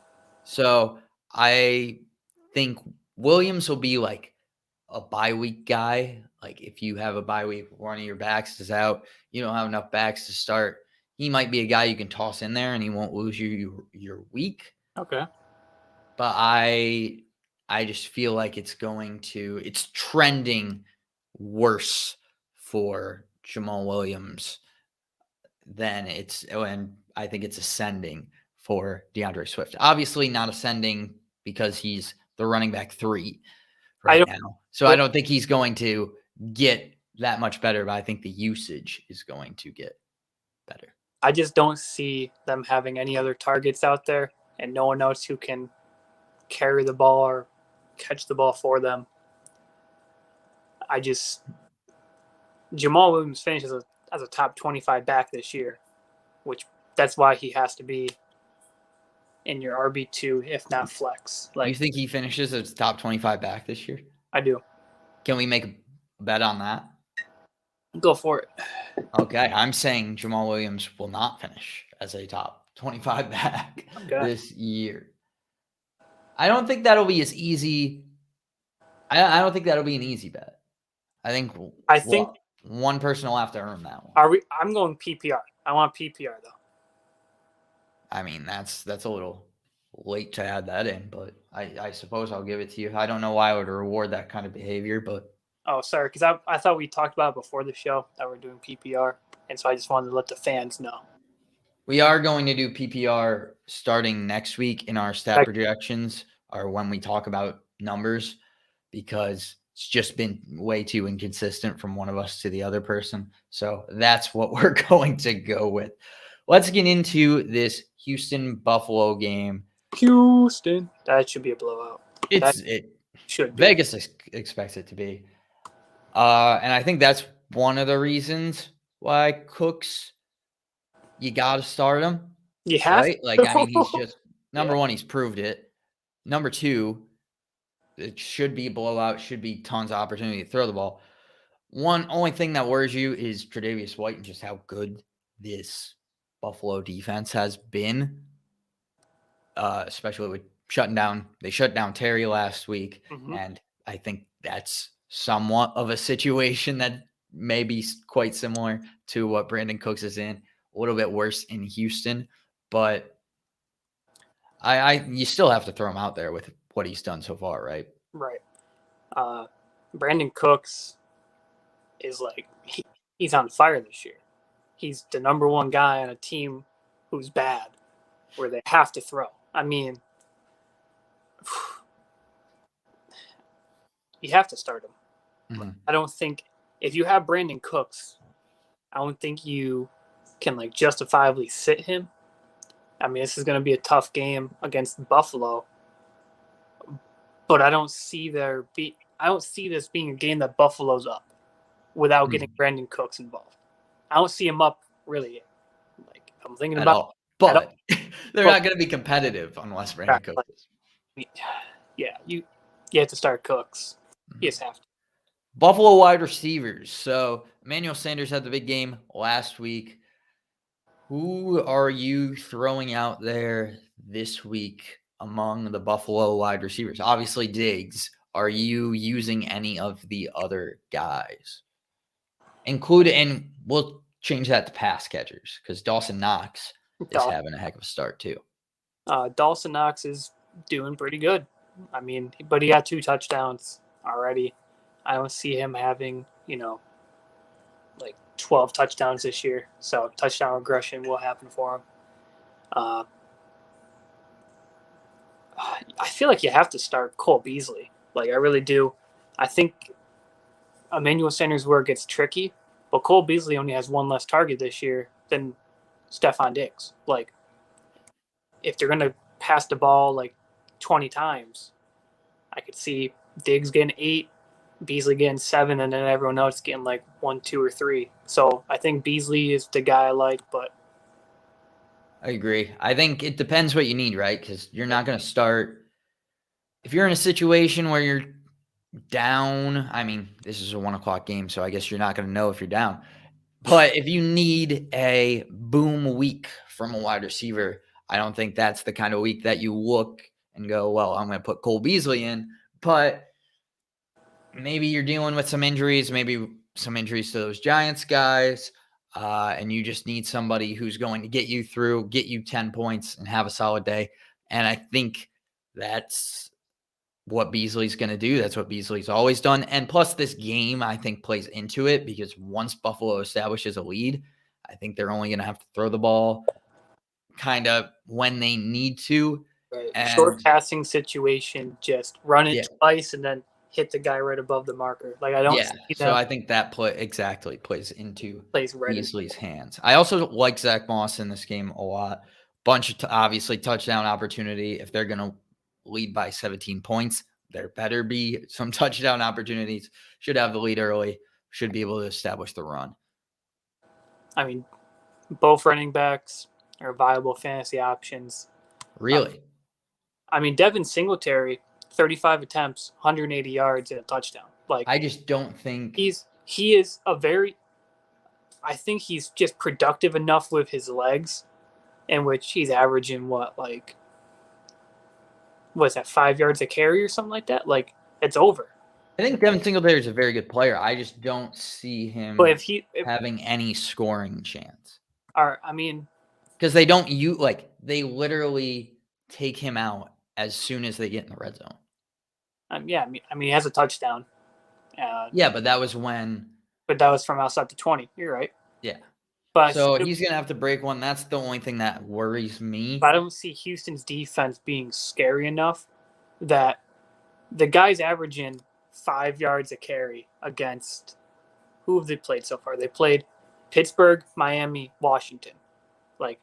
So I think Williams will be like a bye week guy. Like if you have a bye week, one of your backs is out, you don't have enough backs to start. He might be a guy you can toss in there and he won't lose you your week. Okay. But I just feel like it's trending worse for Jamal Williams and I think it's ascending for DeAndre Swift. Obviously not ascending because he's the running back 3 right now. So I don't think he's going to get that much better, but I think the usage is going to get better. I just don't see them having any other targets out there and no one else who can carry the ball or catch the ball for them. Jamal Williams finishes as a top 25 back this year, which that's why he has to be in your RB2, if not flex. You think he finishes as top 25 back this year? I do. Can we make a bet on that? Go for it. Okay, I'm saying Jamal Williams will not finish as a top 25 back this year. I don't think that'll be as easy. I don't think that'll be an easy bet. I think one person will have to earn that one. I'm going PPR. I want PPR though. I mean, that's a little late to add that in, but I suppose I'll give it to you. I don't know why I would reward that kind of behavior, but oh, sorry, because I thought we talked about it before the show that we're doing PPR, and so I just wanted to let the fans know. We are going to do PPR starting next week in our stat projections or when we talk about numbers, because it's just been way too inconsistent from one of us to the other person. So that's what we're going to go with. Let's get into this Houston-Buffalo game. Houston. That should be a blowout. It should be. Vegas expects it to be. And I think that's one of the reasons why Cooks, you got to start him. You have right? Like, I mean, he's just, number one, he's proved it. Number two, it should be a blowout, should be tons of opportunity to throw the ball. Only thing that worries you is Tre'Davious White and just how good this Buffalo defense has been, especially with they shut down Terry last week. Mm-hmm. And I think that's somewhat of a situation that may be quite similar to what Brandon Cooks is in, a little bit worse in Houston, but you still have to throw him out there with what he's done so far, right? Right. Brandon Cooks is he's on fire this year. He's the number one guy on a team who's bad, where they have to throw. I mean, you have to start him. Mm-hmm. I don't think if you have Brandon Cooks, I don't think you can justifiably sit him. I mean, this is going to be a tough game against Buffalo, but I don't see this being a game that Buffalo's up without getting Brandon Cooks involved. I don't see him up really. I'm thinking about all. But they're not going to be competitive unless Brandon Cooks is. Yeah, you have to start Cooks. Mm-hmm. You just have to. Buffalo wide receivers. So Emmanuel Sanders had the big game last week. Who are you throwing out there this week among the Buffalo wide receivers? Obviously, Diggs. Are you using any of the other guys? And we'll change that to pass catchers because Dawson Knox is having a heck of a start too. Dawson Knox is doing pretty good. I mean, but he got 2 touchdowns already. I don't see him having, 12 touchdowns this year. So touchdown regression will happen for him. I feel like you have to start Cole Beasley. I really do. I think Emmanuel Sanders where it gets tricky, but Cole Beasley only has 1 less target this year than Stephon Diggs. If they're going to pass the ball 20 times, I could see Diggs getting 8, Beasley getting 7, and then everyone else getting 1, 2, or 3. So I think Beasley is the guy I like, but I agree. I think it depends what you need, right? Because you're not going to start if you're in a situation where you're down. I mean, this is a 1:00 game, so I guess you're not going to know if you're down. But if you need a boom week from a wide receiver, I don't think that's the kind of week that you look and go, well, I'm going to put Cole Beasley in. But maybe you're dealing with some injuries, maybe some injuries to those Giants guys, and you just need somebody who's going to get you through, get you 10 points, and have a solid day. And I think that's what Beasley's going to do. That's what Beasley's always done. And plus, this game, I think, plays into it because once Buffalo establishes a lead, I think they're only going to have to throw the ball kind of when they need to. Right. And Short passing situation, just run it yeah, twice and then hit the guy right above the marker. Like I don't yeah. see So them I think that plays into plays right in. Beasley's hands. I also like Zach Moss in this game a lot. Bunch of obviously touchdown opportunity. If they're going to lead by 17 points, there better be some touchdown opportunities. Should have the lead early. Should be able to establish the run. I mean, both running backs are viable fantasy options. Really? I mean, Devin Singletary, 35 attempts, 180 yards, and a touchdown. Like I just don't think he is a very. I think he's just productive enough with his legs, in which he's averaging what's that, 5 yards a carry or something like that. Like it's over. I think Devin Singletary is a very good player. I just don't see him But if having any scoring chance. I mean, Because they don't they literally take him out as soon as they get in the red zone. yeah, I mean, he has a touchdown. Yeah, but that was when. But that was from outside the 20. You're right. Yeah. But So he's going to have to break one. That's the only thing that worries me. I don't see Houston's defense being scary enough that the guy's averaging 5 yards a carry against who have they played so far? They played Pittsburgh, Miami, Washington. Like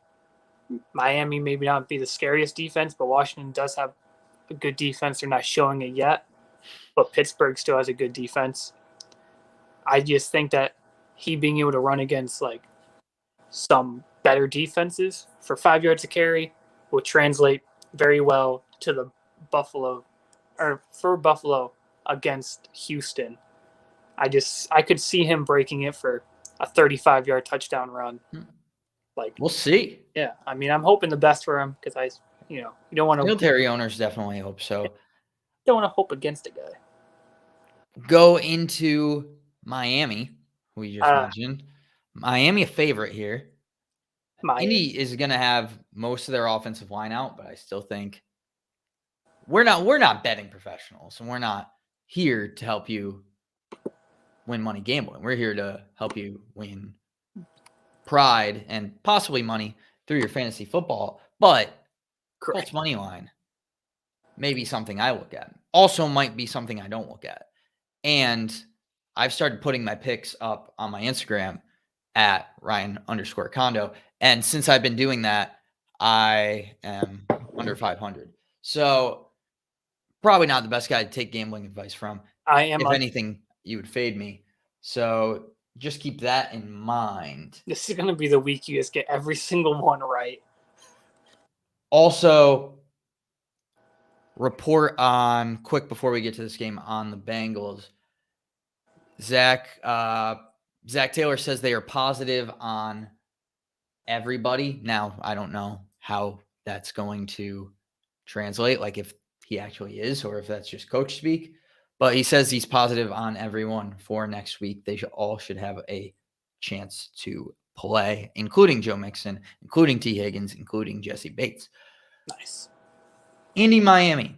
Miami maybe not be the scariest defense, but Washington does have a good defense. They're not showing it yet, but Pittsburgh still has a good defense. I just think that he being able to run against like some better defenses for 5 yards a carry will translate very well to the Buffalo against Houston. I could see him breaking it for a 35-yard touchdown run. Like we'll see. Yeah, I mean, I'm hoping the best for him because you don't want to. Military owners definitely hope so. Don't want to hope against a guy. Go into Miami, who you just mentioned. Miami a favorite here. Indy is going to have most of their offensive line out, but I still think we're not betting professionals, and we're not here to help you win money gambling. We're here to help you win pride and possibly money through your fantasy football. But Colts money line may be something I look at. Also might be something I don't look at. And I've started putting my picks up on my Instagram at Ryan_Condo. And since I've been doing that, I am under 500. So probably not the best guy to take gambling advice from. I am. If anything, you would fade me. So just keep that in mind. This is going to be the week you just get every single one right. Also, report on quick before we get to this game on the Bengals. Zach Taylor says they are positive on everybody. Now, I don't know how that's going to translate, like if he actually is or if that's just coach speak. But he says he's positive on everyone for next week. They all should have a chance to play, including Joe Mixon, including T. Higgins, including Jesse Bates. Nice. Indy, Miami.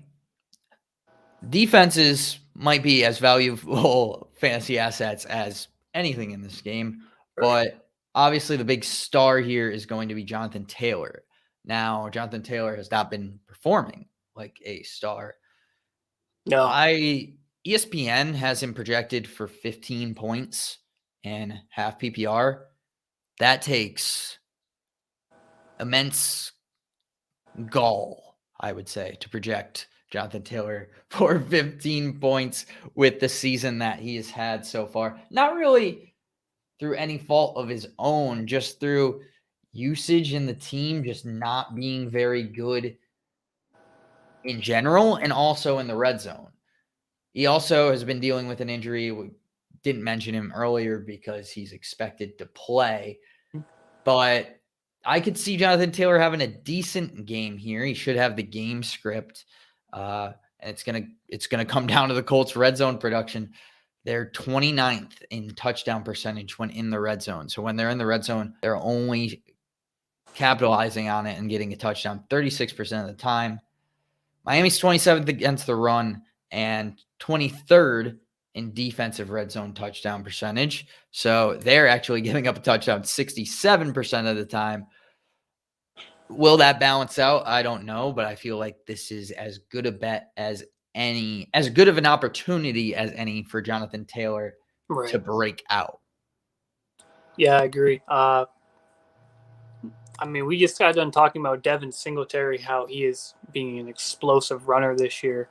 Defenses might be as valuable fantasy assets as anything in this game, but obviously the big star here is going to be Jonathan Taylor. Now, Jonathan Taylor has not been performing like a star. No. ESPN has him projected for 15 points and half PPR. That takes immense gall, I would say, to project Jonathan Taylor for 15 points with the season that he has had so far. Not really through any fault of his own, just through, usage in the team just not being very good in general and also in the red zone. He also has been dealing with an injury. We didn't mention him earlier because he's expected to play, but I could see Jonathan Taylor having a decent game here. He should have the game script, and it's gonna come down to the Colts' red zone production. They're 29th in touchdown percentage when in the red zone. So when they're in the red zone, they're only capitalizing on it and getting a touchdown 36% of the time. Miami's 27th against the run and 23rd in defensive red zone touchdown percentage. So they're actually giving up a touchdown 67% of the time. Will that balance out? I don't know, but I feel like this is as good a bet as any, as good of an opportunity as any for Jonathan Taylor to break out. Yeah, I agree. I mean, we just got done talking about Devin Singletary, how he is being an explosive runner this year.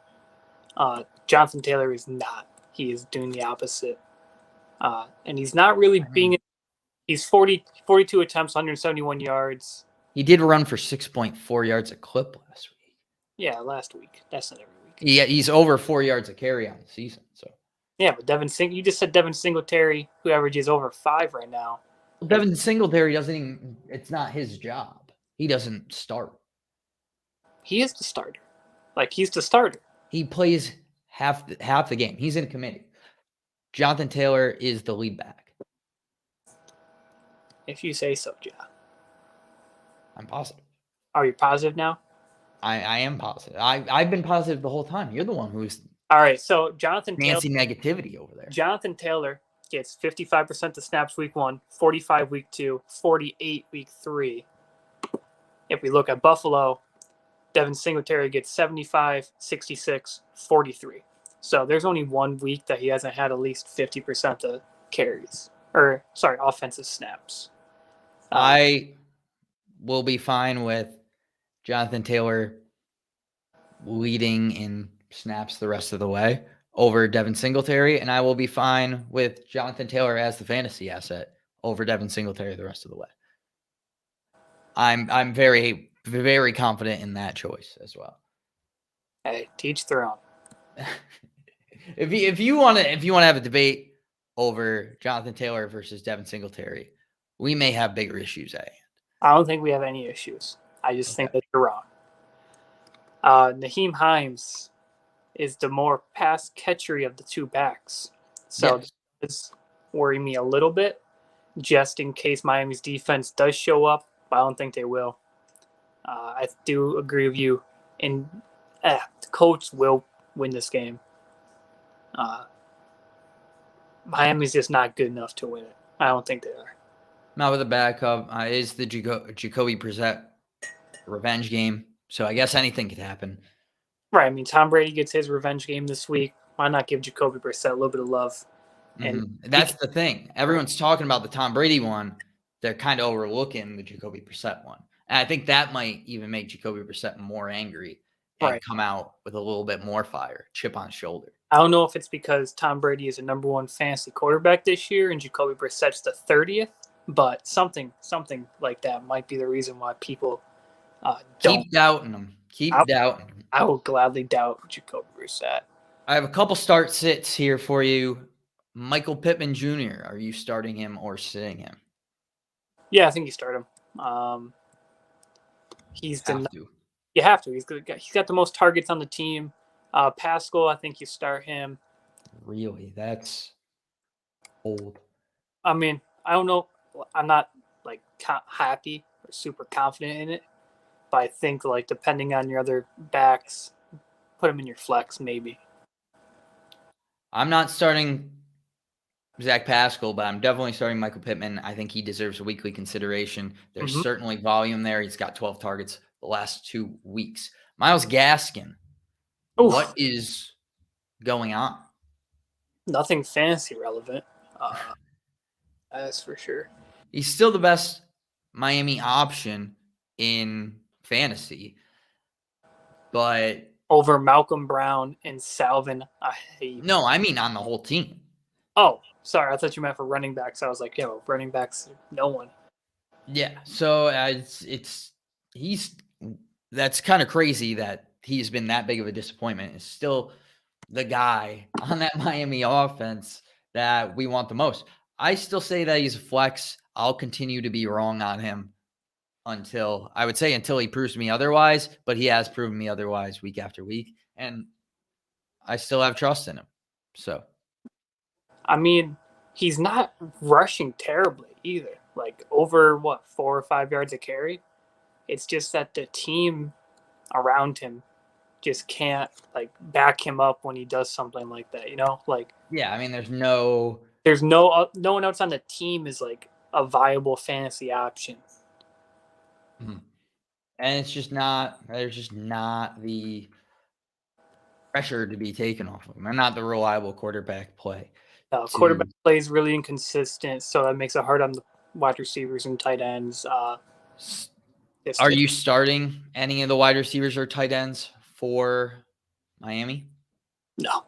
Jonathan Taylor is not. He is doing the opposite. And he's not really he's 42 attempts, 171 yards. He did run for 6.4 yards a clip last week. Yeah, last week. That's not every week. Yeah, he's over 4 yards a carry on the season. So yeah, but you just said Devin Singletary, who averages over 5 right now. Well, Devin Singletary doesn't even, it's not his job. He doesn't start. He is the starter. Like, he's the starter. He plays half the game. He's in a committee. Jonathan Taylor is the lead back. If you say so, John. I'm positive. Are you positive now? I am positive. I've been positive the whole time. You're the one who's all right. So Jonathan Nancy negativity over there. Jonathan Taylor gets 55% of snaps week 1, 45 week 2, 48 week 3. If we look at Buffalo, Devin Singletary gets 75, 66, 43. So there's only 1 week that he hasn't had at least 50% of carries. Offensive snaps. I will be fine with Jonathan Taylor leading in snaps the rest of the way over Devin Singletary, and I will be fine with Jonathan Taylor as the fantasy asset over Devin Singletary the rest of the way. I'm very, very confident in that choice as well. Hey, teach their own. If you want to have a debate over Jonathan Taylor versus Devin Singletary, we may have bigger issues at hand. I don't think we have any issues. I just think that you're wrong. Naheem Hines is the more pass catchery of the two backs. So this worry me a little bit, just in case Miami's defense does show up, but I don't think they will. I do agree with you. And the Colts will win this game. Miami's just not good enough to win it. I don't think they are. Not with a backup. Is the Jacoby Brissett revenge game. So I guess anything could happen. Right. I mean, Tom Brady gets his revenge game this week. Why not give Jacoby Brissett a little bit of love? And that's the thing. Everyone's talking about the Tom Brady one. They're kind of overlooking the Jacoby Brissett one. And I think that might even make Jacoby Brissett more angry and come out with a little bit more fire, chip on his shoulder. I don't know if it's because Tom Brady is a number 1 fantasy quarterback this year and Jacoby Brissett's the 30th, but something like that might be the reason why people keep doubting him. Doubting him. I will gladly doubt Jacoby Brissett. I have a couple start sits here for you. Michael Pittman Jr., are you starting him or sitting him? Yeah, I think you start him. You have to. He's got the most targets on the team. Pascal, I think you start him. Really? That's old. I mean, I don't know. I'm not like happy or super confident in it, but I think like depending on your other backs, put him in your flex maybe. I'm not starting Zach Pascal, but I'm definitely starting Michael Pittman. I think he deserves a weekly consideration. There's certainly volume there. He's got 12 targets the last 2 weeks. Myles Gaskin. Oof. What is going on? Nothing fantasy relevant. That's for sure. He's still the best Miami option in fantasy, but over Malcolm Brown and Salvin. No, I mean on the whole team. Oh, sorry. I thought you meant for running backs. I was like, running backs, no one. Yeah. So that's kind of crazy that he's been that big of a disappointment. It's still the guy on that Miami offense that we want the most. I still say that he's a flex. I'll continue to be wrong on him until he proves me otherwise, but he has proven me otherwise week after week, and I still have trust in him. So, I mean, he's not rushing terribly either. Like over 4 or 5 yards a carry. It's just that the team around him just can't like back him up when he does something like that. Like yeah, I mean, there's no one else on the team is like a viable fantasy option. and it's just there's just not the pressure to be taken off of him. I'm not the reliable quarterback play. Quarterback play is really inconsistent, so that makes it hard on the wide receivers and tight ends. Are you starting any of the wide receivers or tight ends for Miami? No.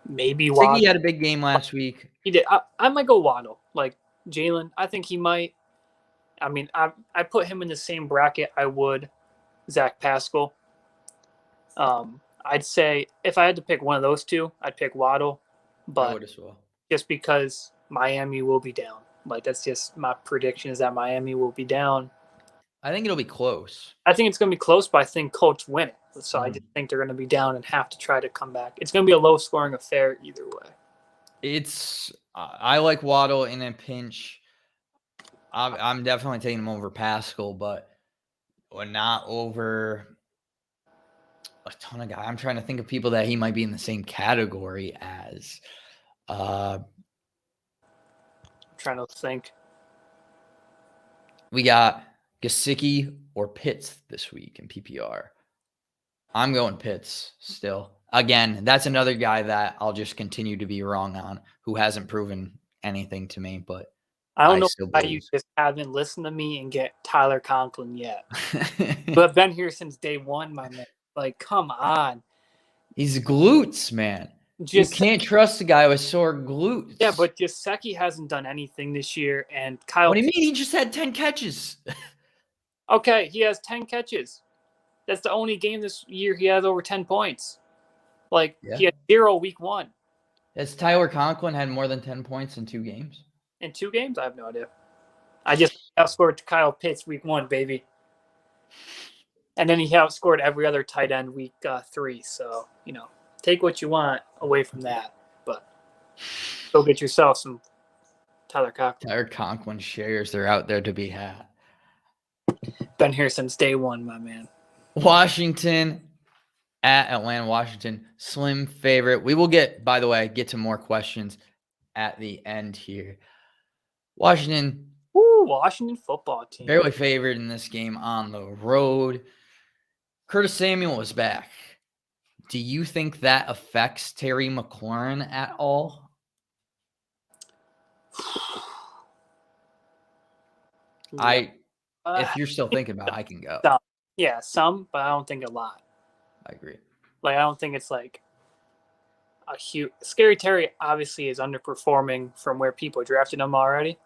Maybe Waddle. He had a big game last week. He did. I might go Waddle. Like Jalen, I think he might. I mean, I put him in the same bracket I would Zach Pascal. I'd say if I had to pick one of those two, I'd pick Waddle. But I would as well. Just because Miami will be down. Like that's just my prediction is that Miami will be down. I think it'll be close. I think it's going to be close, but I think Colts win it. So I just think they're going to be down and have to try to come back. It's going to be a low-scoring affair either way. I like Waddle in a pinch. I'm definitely taking him over Pascal, but not over a ton of guys. I'm trying to think of people that he might be in the same category as. I'm trying to think. We got Gesicki or Pitts this week in PPR. I'm going Pitts still. Again, that's another guy that I'll just continue to be wrong on, who hasn't proven anything to me, but I don't know why you just haven't listened to me and get Tyler Conklin yet. But I've been here since day one, my man. Like, come on. He's glutes, man. You can't trust a guy with sore glutes. Yeah, but Gesicki hasn't done anything this year, and Kyle. What do you mean? He just had 10 catches. Okay, he has 10 catches. That's the only game this year he has over 10 points. Like, he had 0 week 1. Has Tyler Conklin had more than 10 points in 2 games? In 2 games? I have no idea. I just outscored Kyle Pitts week 1, baby. And then he outscored every other tight end week 3. So, take what you want away from that. But go get yourself some Tyler Conklin. Tyler Conklin shares. They're out there to be had. Been here since day one, my man. Washington at Atlanta, Washington. Slim favorite. We will get to more questions at the end here. Washington. Washington football team. Barely favored in this game on the road. Curtis Samuel is back. Do you think that affects Terry McLaurin at all? If you're still thinking about it, I can go. Some, but I don't think a lot. I agree. Like, I don't think it's like a huge. Scary Terry obviously is underperforming from where people drafted him already,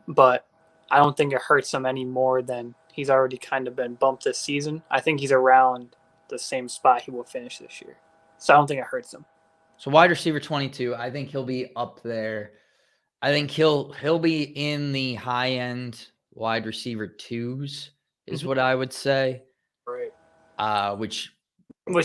but I don't think it hurts him any more than he's already kind of been bumped this season. I think he's around the same spot he will finish this year, so I don't think it hurts him. So wide receiver 22, I think he'll be up there. I think he'll be in the high end wide receiver 2s is what I would say. Right. Which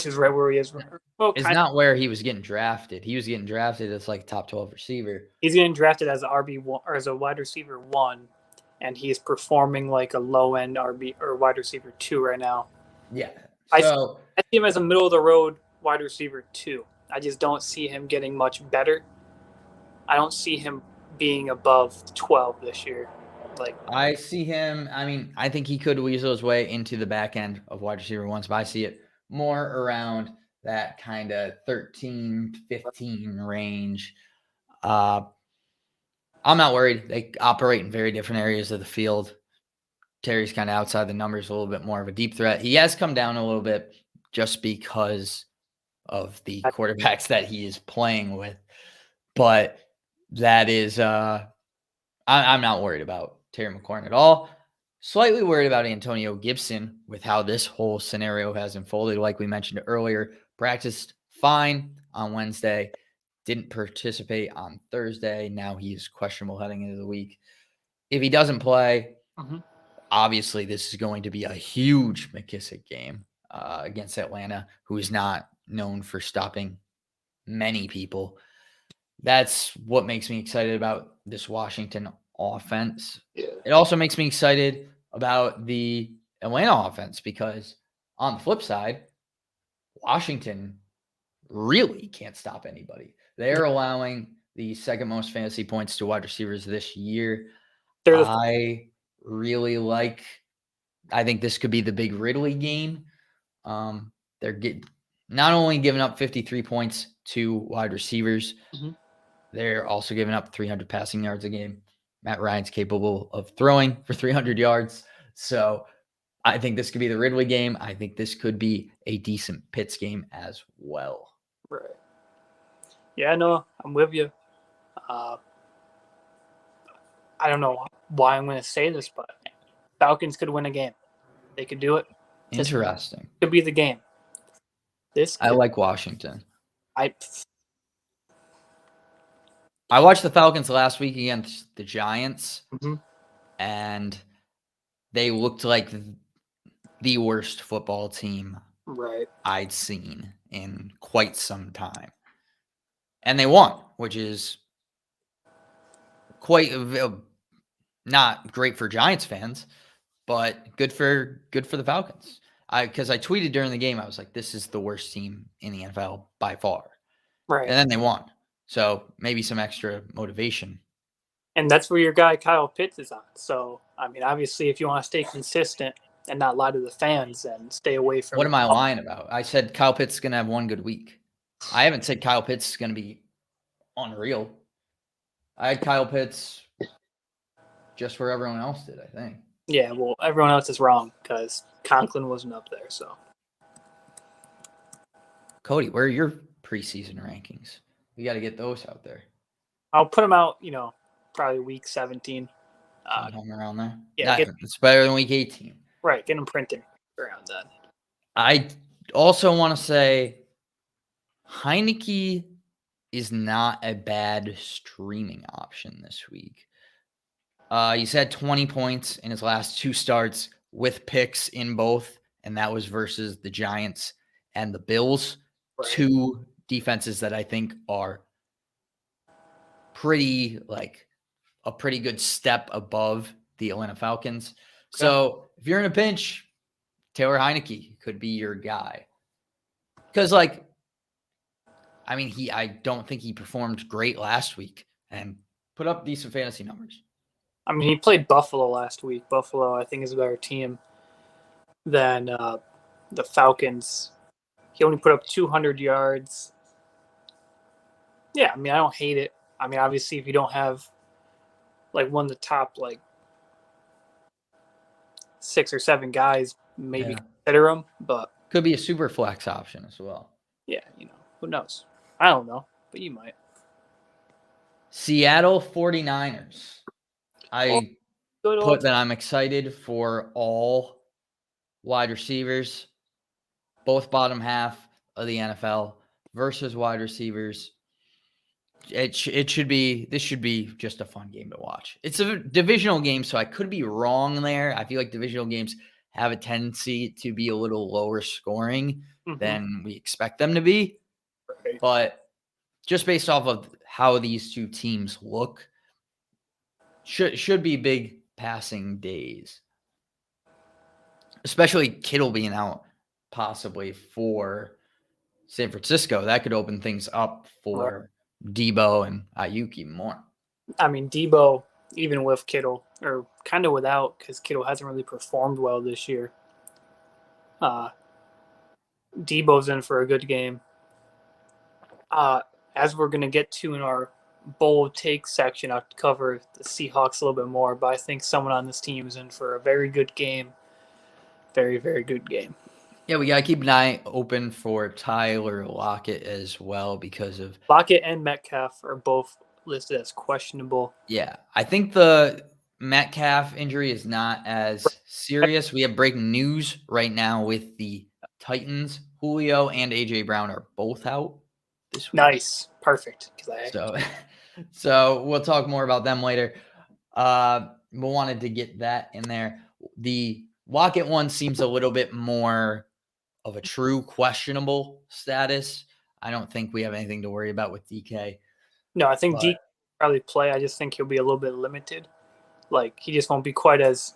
is right where he is. Well, is not where he was getting drafted. He was getting drafted as like top 12 receiver. He's getting drafted as an RB1 or as a wide receiver 1, and he's performing like a low end RB or wide receiver 2 right now. Yeah. So I see him as a middle of the road wide receiver 2. I just don't see him getting much better. I don't see him being above 12 this year. Like, I see him. I mean, I think he could weasel his way into the back end of wide receiver 1s, but I see it more around that kind of 13, 15 range. I'm not worried. They operate in very different areas of the field. Terry's kind of outside the numbers, a little bit more of a deep threat. He has come down a little bit just because of the quarterbacks that he is playing with. But that is I'm not worried about Terry McLaurin at all. Slightly worried about Antonio Gibson with how this whole scenario has unfolded. Like we mentioned earlier, practiced fine on Wednesday, didn't participate on Thursday. Now he's questionable heading into the week. If he doesn't play, obviously this is going to be a huge McKissic game against Atlanta, who is not known for stopping many people. That's what makes me excited about this Washington offense. Yeah. It also makes me excited about the Atlanta offense because on the flip side, Washington really can't stop anybody. They're allowing the second most fantasy points to wide receivers this year. I really I think this could be the big Ridley game. They're not only giving up 53 points to wide receivers, they're also giving up 300 passing yards a game. Matt Ryan's capable of throwing for 300 yards. So I think this could be the Ridley game. I think this could be a decent Pitts game as well. Right. Yeah, no, I'm with you. I don't know why I'm going to say this, but Falcons could win a game. They could do it. Interesting. This could be the game. I like Washington. I watched the Falcons last week against the Giants, and they looked like the worst football team I'd seen in quite some time. And they won, which is quite not great for Giants fans, but good for the Falcons. Because I tweeted during the game, I was like, this is the worst team in the NFL by far. Right. And then they won. So maybe some extra motivation. And that's where your guy Kyle Pitts is on. So, I mean, obviously, if you want to stay consistent and not lie to the fans and stay away from... What am I lying about? I said Kyle Pitts is going to have one good week. I haven't said Kyle Pitts is going to be unreal. I had Kyle Pitts just where everyone else did, I think. Yeah, well, everyone else is wrong because Conklin wasn't up there, so. Cody, where are your preseason rankings? We got to get those out there. I'll put them out, probably week 17. Sometime around there. Yeah, it's better than week 18. Right, get them printed around then. I also want to say Heineke is not a bad streaming option this week. He's had 20 points in his last 2 starts with picks in both, and that was versus the Giants and the Bills, 2 defenses that I think are a pretty good step above the Atlanta Falcons. Okay. So if you're in a pinch, Taylor Heineke could be your guy. Because, I don't think he performed great last week and put up decent fantasy numbers. I mean, he played Buffalo last week. Buffalo, I think, is a better team than the Falcons. He only put up 200 yards. Yeah, I mean, I don't hate it. I mean, obviously, if you don't have, one of the top, 6 or 7 guys, maybe consider him, but... Could be a super flex option as well. Yeah, who knows? I don't know, but you might. Seattle 49ers. I put that I'm excited for all wide receivers, both bottom half of the NFL versus wide receivers. This should be just a fun game to watch. It's a divisional game, so I could be wrong there. I feel like divisional games have a tendency to be a little lower scoring than we expect them to be. Right. But just based off of how these 2 teams look, should be big passing days. Especially Kittle being out possibly for San Francisco. That could open things up for Debo and Ayuk even more. I mean, Debo, even with Kittle, or kind of without, because Kittle hasn't really performed well this year. Debo's in for a good game. As we're going to get to in our bold take section, I'll cover the Seahawks a little bit more, but I think someone on this team is in for a very good game. Very, very good game. Yeah, we got to keep an eye open for Tyler Lockett as well because of... Lockett and Metcalf are both listed as questionable. Yeah, I think the Metcalf injury is not as serious. We have breaking news right now with the Titans. Julio and AJ Brown are both out this week. Nice. Perfect. So, so we'll talk more about them later. We wanted to get that in there. The Lockett one seems a little bit more of a true questionable status. I don't think we have anything to worry about with DK. No, I think But- DK will probably play. I just think he'll be a little bit limited. Like, he just won't be quite as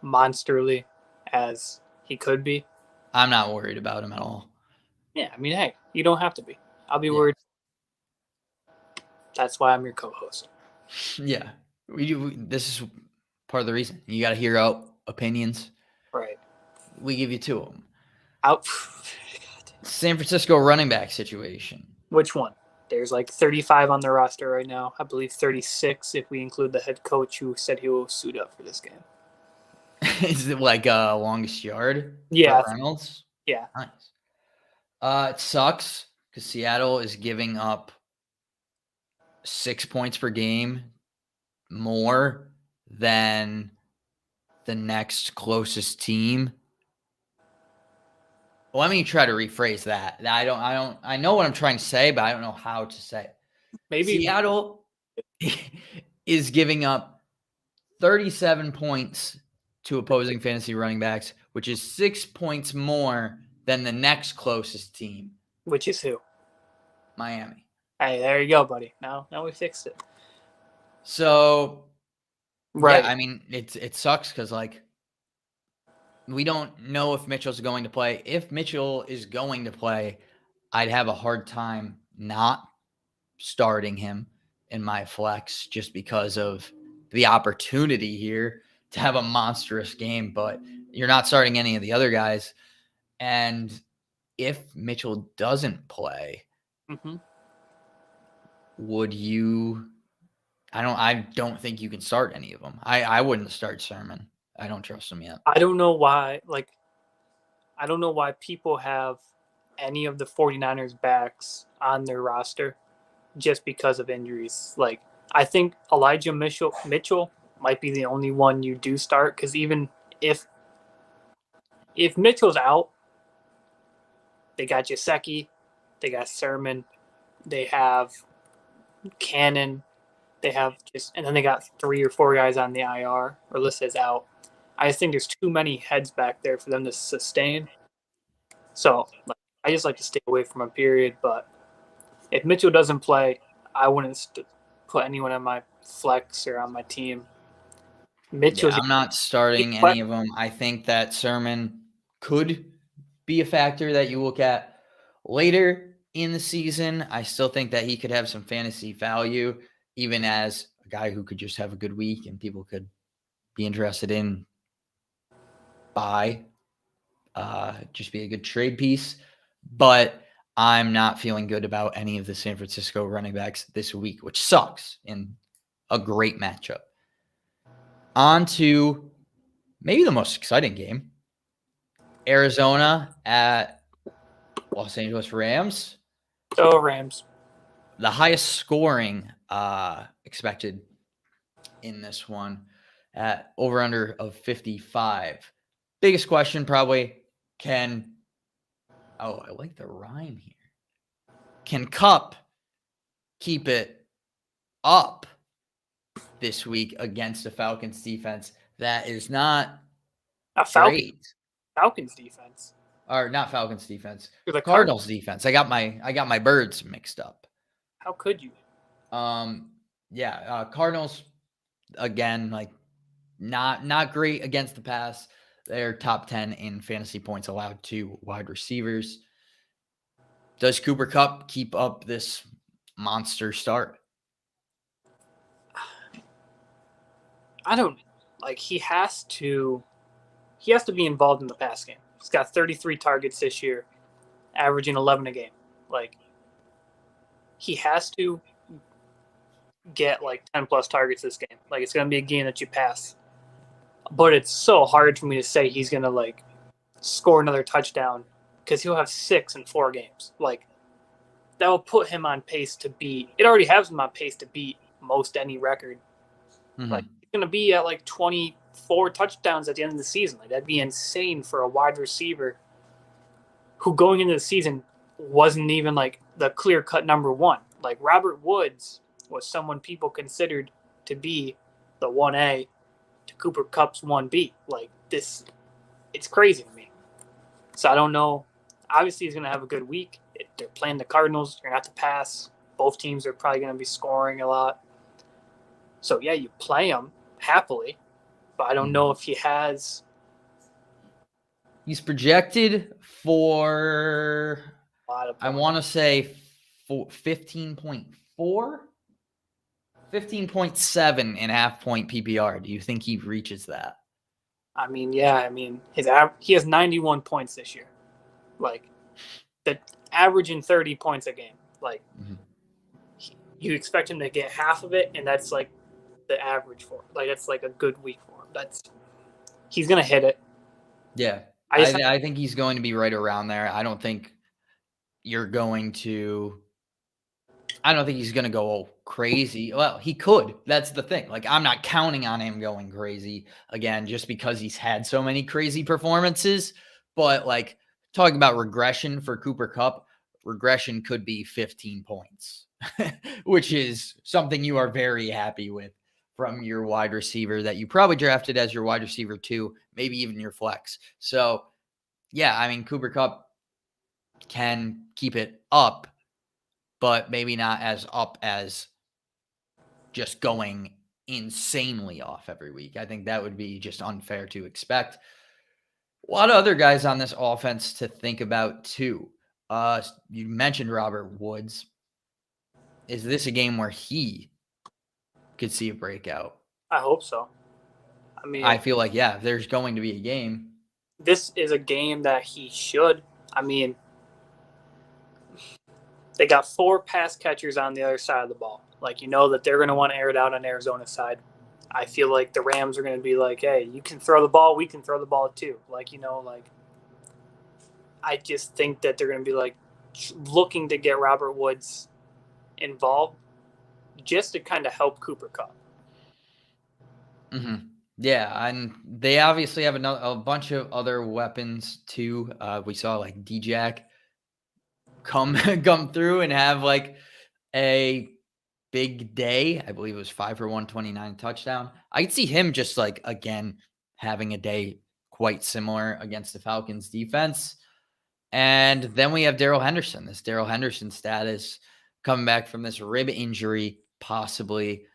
monsterly as he could be. I'm not worried about him at all. Yeah, I mean, hey, you don't have to be. I'll be Yeah. worried. That's why I'm your co-host. Yeah, this is part of the reason. You got to hear out opinions. Right. We give you two of them. Out. San Francisco running back situation. Which one? There's like 35 on the roster right now. I believe 36 if we include the head coach who said he will suit up for this game. Is it like longest yard? Yeah. For Reynolds? Yeah. Nice. It sucks because Seattle is giving up 6 points per game more than the next closest team. Well, let me try to rephrase that. I know what I'm trying to say, but I don't know how to say it. Maybe Seattle is giving up 37 points to opposing fantasy running backs, which is 6 points more than the next closest team. Which is who? Miami. Hey, there you go, buddy. Now we fixed it. So, right. Yeah, I mean, it sucks because, like, we don't know if Mitchell's going to play. If Mitchell is going to play, I'd have a hard time not starting him in my flex just because of the opportunity here to have a monstrous game, but you're not starting any of the other guys. And if Mitchell doesn't play, would you I don't think you can start any of them. I wouldn't start Sermon. I don't trust him yet. I don't know why people have any of the 49ers backs on their roster just because of injuries. Like, I think Elijah Mitchell might be the only one you do start, because even if Mitchell's out, they got Gesicki, they got Sermon, they have Cannon, and then they got 3 or 4 guys on the IR or listed as out. I just think there's too many heads back there for them to sustain. So I just like to stay away from a period. But if Mitchell doesn't play, I wouldn't put anyone on my flex or on my team. I'm not starting any of them. I think that Sermon could be a factor that you look at later in the season. I still think that he could have some fantasy value, even as a guy who could just have a good week and people could be interested in just be a good trade piece. But I'm not feeling good about any of the San Francisco running backs this week, which sucks in a great matchup. On to maybe the most exciting game. Arizona at Los Angeles Rams. Oh, Rams. The highest scoring expected in this one at over-under of 55. Biggest question probably, I like the rhyme here. Can Kupp keep it up this week against a Falcons defense that is not great? Falcons defense. Or not Falcons defense. The Cardinals defense. I got my birds mixed up. How could you? Cardinals again, like not great against the pass. They're top 10 in fantasy points allowed to wide receivers. Does Cooper Kupp keep up this monster start? I don't like. He has to be involved in the pass game. He's got 33 targets this year, averaging 11 a game. Like, he has to get like 10 plus targets this game. Like, it's going to be a game that you pass. But it's so hard for me to say he's going to like score another touchdown because he'll have 6 in 4 games. Like, that will put him on pace to beat. It already has him on pace to beat most any record. Like he's gonna be at like 24 touchdowns at the end of the season. Like that'd be insane for a wide receiver who going into the season wasn't even like the clear cut number one. Like Robert Woods was someone people considered to be the 1A to Cooper Kupp's 1B. Like this, it's crazy to me. So I don't know. Obviously, he's going to have a good week. They're playing the Cardinals. You're going to have to pass. Both teams are probably going to be scoring a lot. So, yeah, you play him happily. But I don't know if he has. He's projected for, I want to say 15.4, 15.7 in half-point PPR. Do you think he reaches that? I mean, yeah. I mean, he has 91 points this year. Like, the averaging 30 points a game. Like, you expect him to get half of it, and that's like the average for him. Like, that's like a good week for him. He's going to hit it. Yeah. I think he's going to be right around there. I don't think he's going to go crazy. Well, he could. That's the thing. Like, I'm not counting on him going crazy again, just because he's had so many crazy performances. But like talking about regression for Cooper Kupp, regression could be 15 points, which is something you are very happy with from your wide receiver that you probably drafted as your wide receiver 2, maybe even your flex. So yeah, I mean, Cooper Kupp can keep it up, but maybe not as up as just going insanely off every week. I think that would be just unfair to expect. A lot of other guys on this offense to think about too. You mentioned Robert Woods. Is this a game where he could see a breakout? I hope so. I mean, I feel like, yeah, there's going to be a game. This is a game that he should. I mean, they got 4 pass catchers on the other side of the ball. Like, you know that they're going to want to air it out on Arizona's side. I feel like the Rams are going to be like, hey, you can throw the ball. We can throw the ball too. Like, I just think that they're going to be like looking to get Robert Woods involved just to kind of help Cooper Kupp. Yeah, and they obviously have a bunch of other weapons too. We saw like D-Jack come through and have like a big day. I believe it was 5 for 129 touchdown. I could see him just like again having a day quite similar against the Falcons defense. And then we have Darrell Henderson. This Darrell Henderson status coming back from this rib injury, possibly.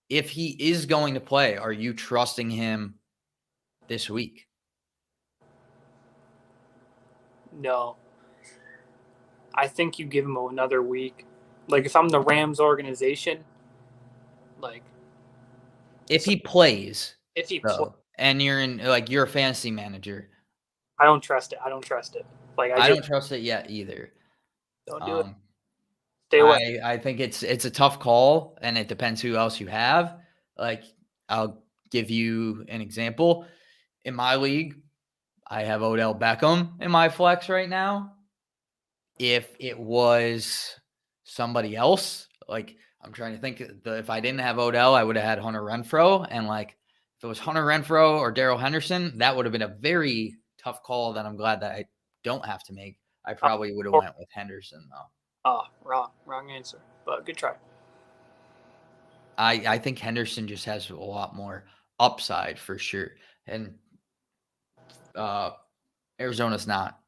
If he is going to play, are you trusting him this week? No. I think you give him another week. Like, if I'm the Rams organization, like, if he plays, and you're you're a fantasy manager, I don't trust it. Like, I don't trust it yet either. Don't do it. Stay away. I think it's a tough call, and it depends who else you have. Like, I'll give you an example. In my league, I have Odell Beckham in my flex right now. If it was somebody else, like I'm trying to think, if I didn't have Odell, I would have had Hunter Renfrow. And like if it was Hunter Renfrow or Darrell Henderson, that would have been a very tough call that I'm glad that I don't have to make. I probably would have went with Henderson though. Oh, wrong answer, but good try. I think Henderson just has a lot more upside for sure. And Arizona's not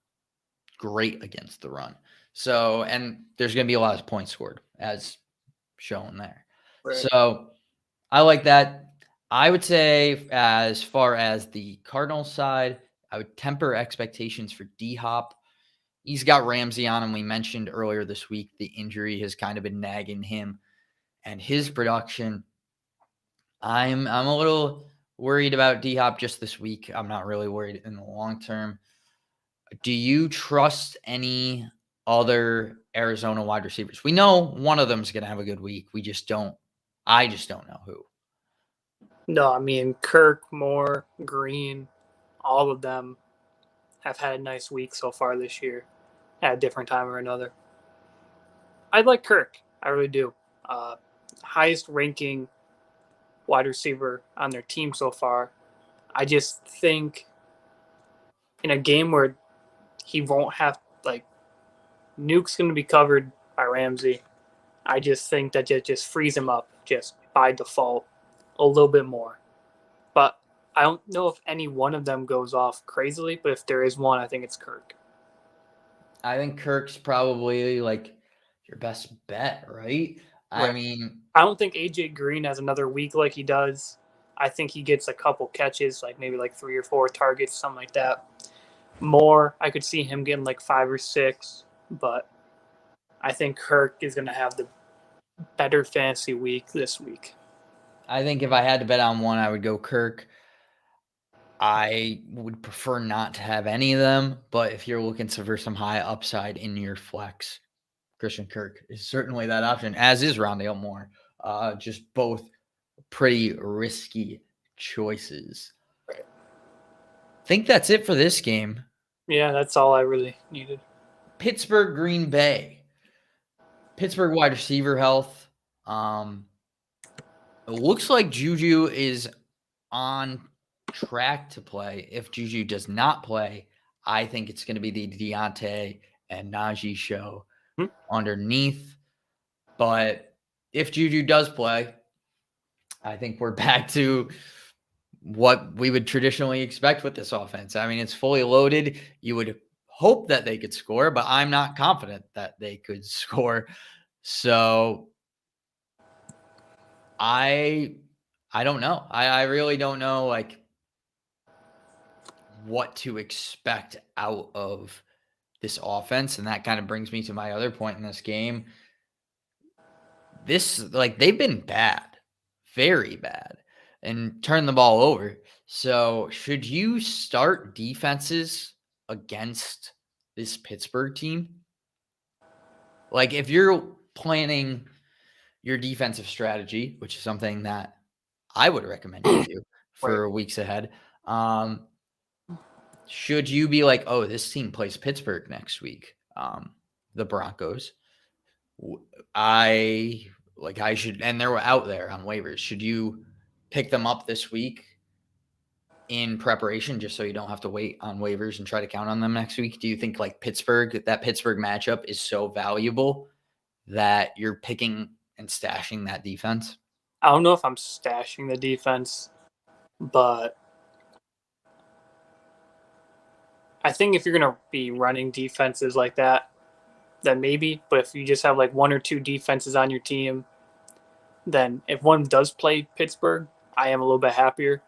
great against the run. So, and there's going to be a lot of points scored as shown there. Right. So I like that. I would say as far as the Cardinals side, I would temper expectations for D-Hop. He's got Ramsey on him. We mentioned earlier this week, the injury has kind of been nagging him and his production. I'm a little worried about D-Hop just this week. I'm not really worried in the long term. Do you trust any other Arizona wide receivers? We know one of them is going to have a good week. I just don't know who. No, I mean, Kirk, Moore, Green, all of them have had a nice week so far this year at a different time or another. I like Kirk. I really do. Highest ranking wide receiver on their team so far. I just think in a game where he won't have like Nuke's going to be covered by Ramsey. I just think that it just frees him up just by default a little bit more. But I don't know if any one of them goes off crazily, but if there is one, I think it's Kirk. I think Kirk's probably like your best bet, right? I Right. mean, I don't think AJ Green has another week like he does. I think he gets a couple catches, like maybe like 3 or 4 targets, something like that. More, I could see him getting like 5 or 6, but I think Kirk is going to have the better fantasy week this week. I think if I had to bet on one, I would go Kirk. I would prefer not to have any of them, but if you're looking for some high upside in your flex, Christian Kirk is certainly that option, as is Rondale Moore. Just both pretty risky choices. Right. Think that's it for this game. Yeah, that's all I really needed. Pittsburgh, Green Bay. Pittsburgh wide receiver health. It looks like Juju is on track to play. If Juju does not play, I think it's going to be the Deontay and Najee show underneath. But if Juju does play, I think we're back to what we would traditionally expect with this offense. I mean, it's fully loaded. You would hope that they could score, but I'm not confident that they could score. So I don't know. I really don't know like what to expect out of this offense. And that kind of brings me to my other point in this game. They've been bad, very bad, and turn the ball over. So should you start defenses against this Pittsburgh team? Like if you're planning your defensive strategy, which is something that I would recommend you do for Right. weeks ahead, should you be like, oh, this team plays Pittsburgh next week, the Broncos? I should, and they're out there on waivers. Should you pick them up this week in preparation just so you don't have to wait on waivers and try to count on them next week? Do you think like that Pittsburgh matchup is so valuable that you're picking and stashing that defense? I don't know if I'm stashing the defense, but I think if you're going to be running defenses like that, then maybe. But if you just have like 1 or 2 defenses on your team, then if one does play Pittsburgh, I am a little bit happier.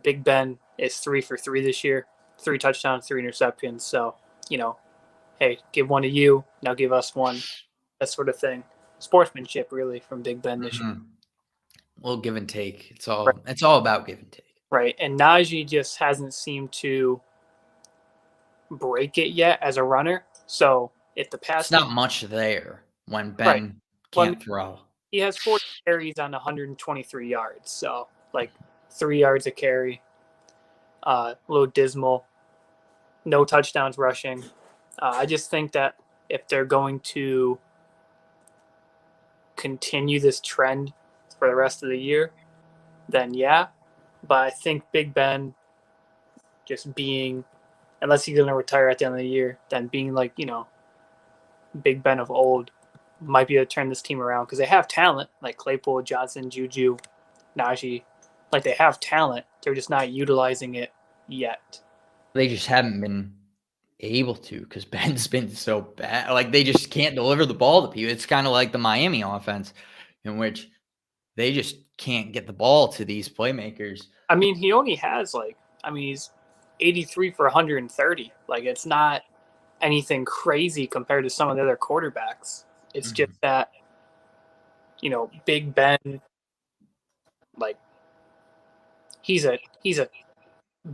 Big Ben is 3 for 3 this year, 3 touchdowns, 3 interceptions. So, hey, give one to you, now give us one, that sort of thing. Sportsmanship, really, from Big Ben this year. Well, give and take. It's all about give and take. Right, and Najee just hasn't seemed to break it yet as a runner. So if the pass, it's not much there when Ben can't throw. He has 40 carries on 123 yards, so like 3 yards a carry. A little dismal. No touchdowns rushing. I just think that if they're going to continue this trend for the rest of the year, then yeah. But I think Big Ben just being, unless he's going to retire at the end of the year, then being like, Big Ben of old might be able to turn this team around because they have talent like Claypool, Johnson, Juju, Najee. Like they have talent. They're just not utilizing it yet. They just haven't been able to because Ben's been so bad. Like they just can't deliver the ball to people. It's kind of like the Miami offense in which they just can't get the ball to these playmakers. I mean, he only has he's 83 for 130. Like it's not anything crazy compared to some of the other quarterbacks. It's just that, Big Ben, like he's a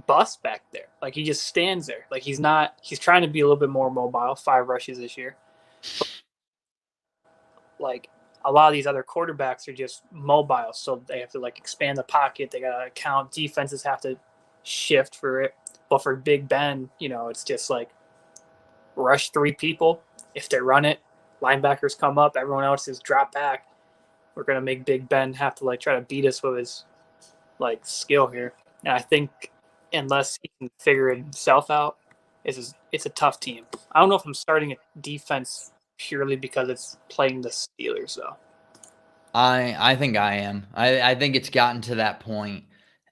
bust back there. Like he just stands there. Like he's trying to be a little bit more mobile. 5 rushes this year. But, like a lot of these other quarterbacks are just mobile, so they have to like expand the pocket. They gotta count. Defenses have to shift for it. But for Big Ben, it's just like rush 3 people. If they run it, linebackers come up, everyone else is drop back. We're gonna make Big Ben have to try to beat us with his skill here. And I think unless he can figure himself out, it's a tough team. I don't know if I'm starting a defense purely because it's playing the Steelers though. I think I am. I think it's gotten to that point,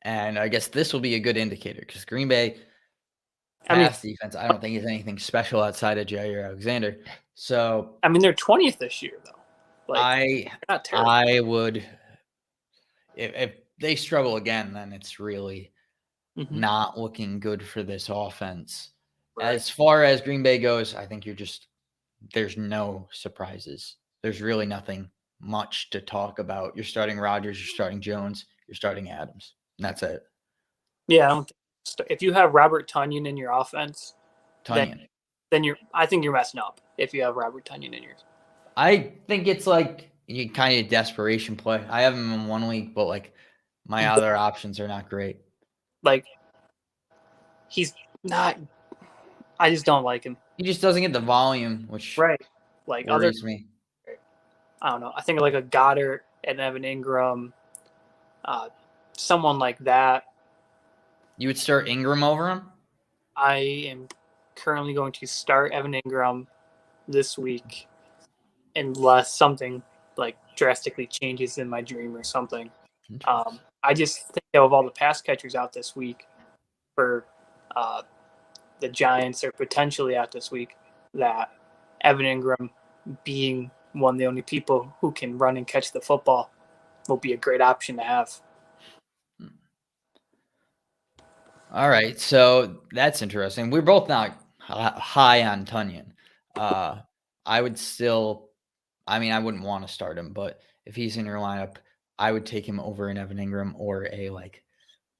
and I guess this will be a good indicator because Green Bay pass defense, I don't think is anything special outside of Jair Alexander. So they're 20th this year though. Not terrible. I would if they struggle again, then it's really not looking good for this offense. Right. As far as Green Bay goes, I think there's no surprises. There's really nothing much to talk about. You're starting Rodgers, you're starting Jones, you're starting Adams. And that's it. Yeah, I don't think if you have Robert Tonyan in your offense, then I think you're messing up if you have Robert Tonyan in yours. I think it's you kind of desperation play. I have him in 1 week, but my other options are not great. He's not. I just don't like him. He just doesn't get the volume, which worries me. I don't know. I think a Goddard and Evan Ingram, someone like that. You would start Ingram over him? I am currently going to start Evan Ingram this week unless something drastically changes in my dream or something. I just think of all the pass catchers out this week for the Giants are potentially out this week, that Evan Ingram being one of the only people who can run and catch the football will be a great option to have. All right, so that's interesting. We're both not high on Tonyan. I would still, I wouldn't want to start him, but if he's in your lineup, I would take him over an Evan Ingram or a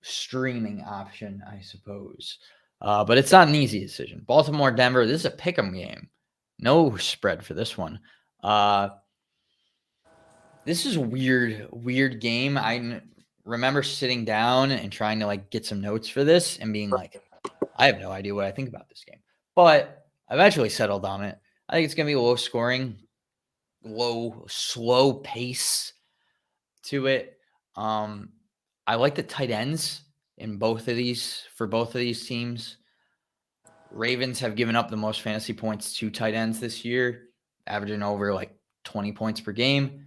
streaming option, I suppose. But it's not an easy decision. Baltimore, Denver, this is a pick'em game. No spread for this one. This is a weird game. I remember sitting down and trying to get some notes for this and being I have no idea what I think about this game. But I eventually settled on it. I think it's going to be low scoring, slow pace to it. I like the tight ends in both of these teams. Ravens have given up the most fantasy points to tight ends this year, averaging over 20 points per game.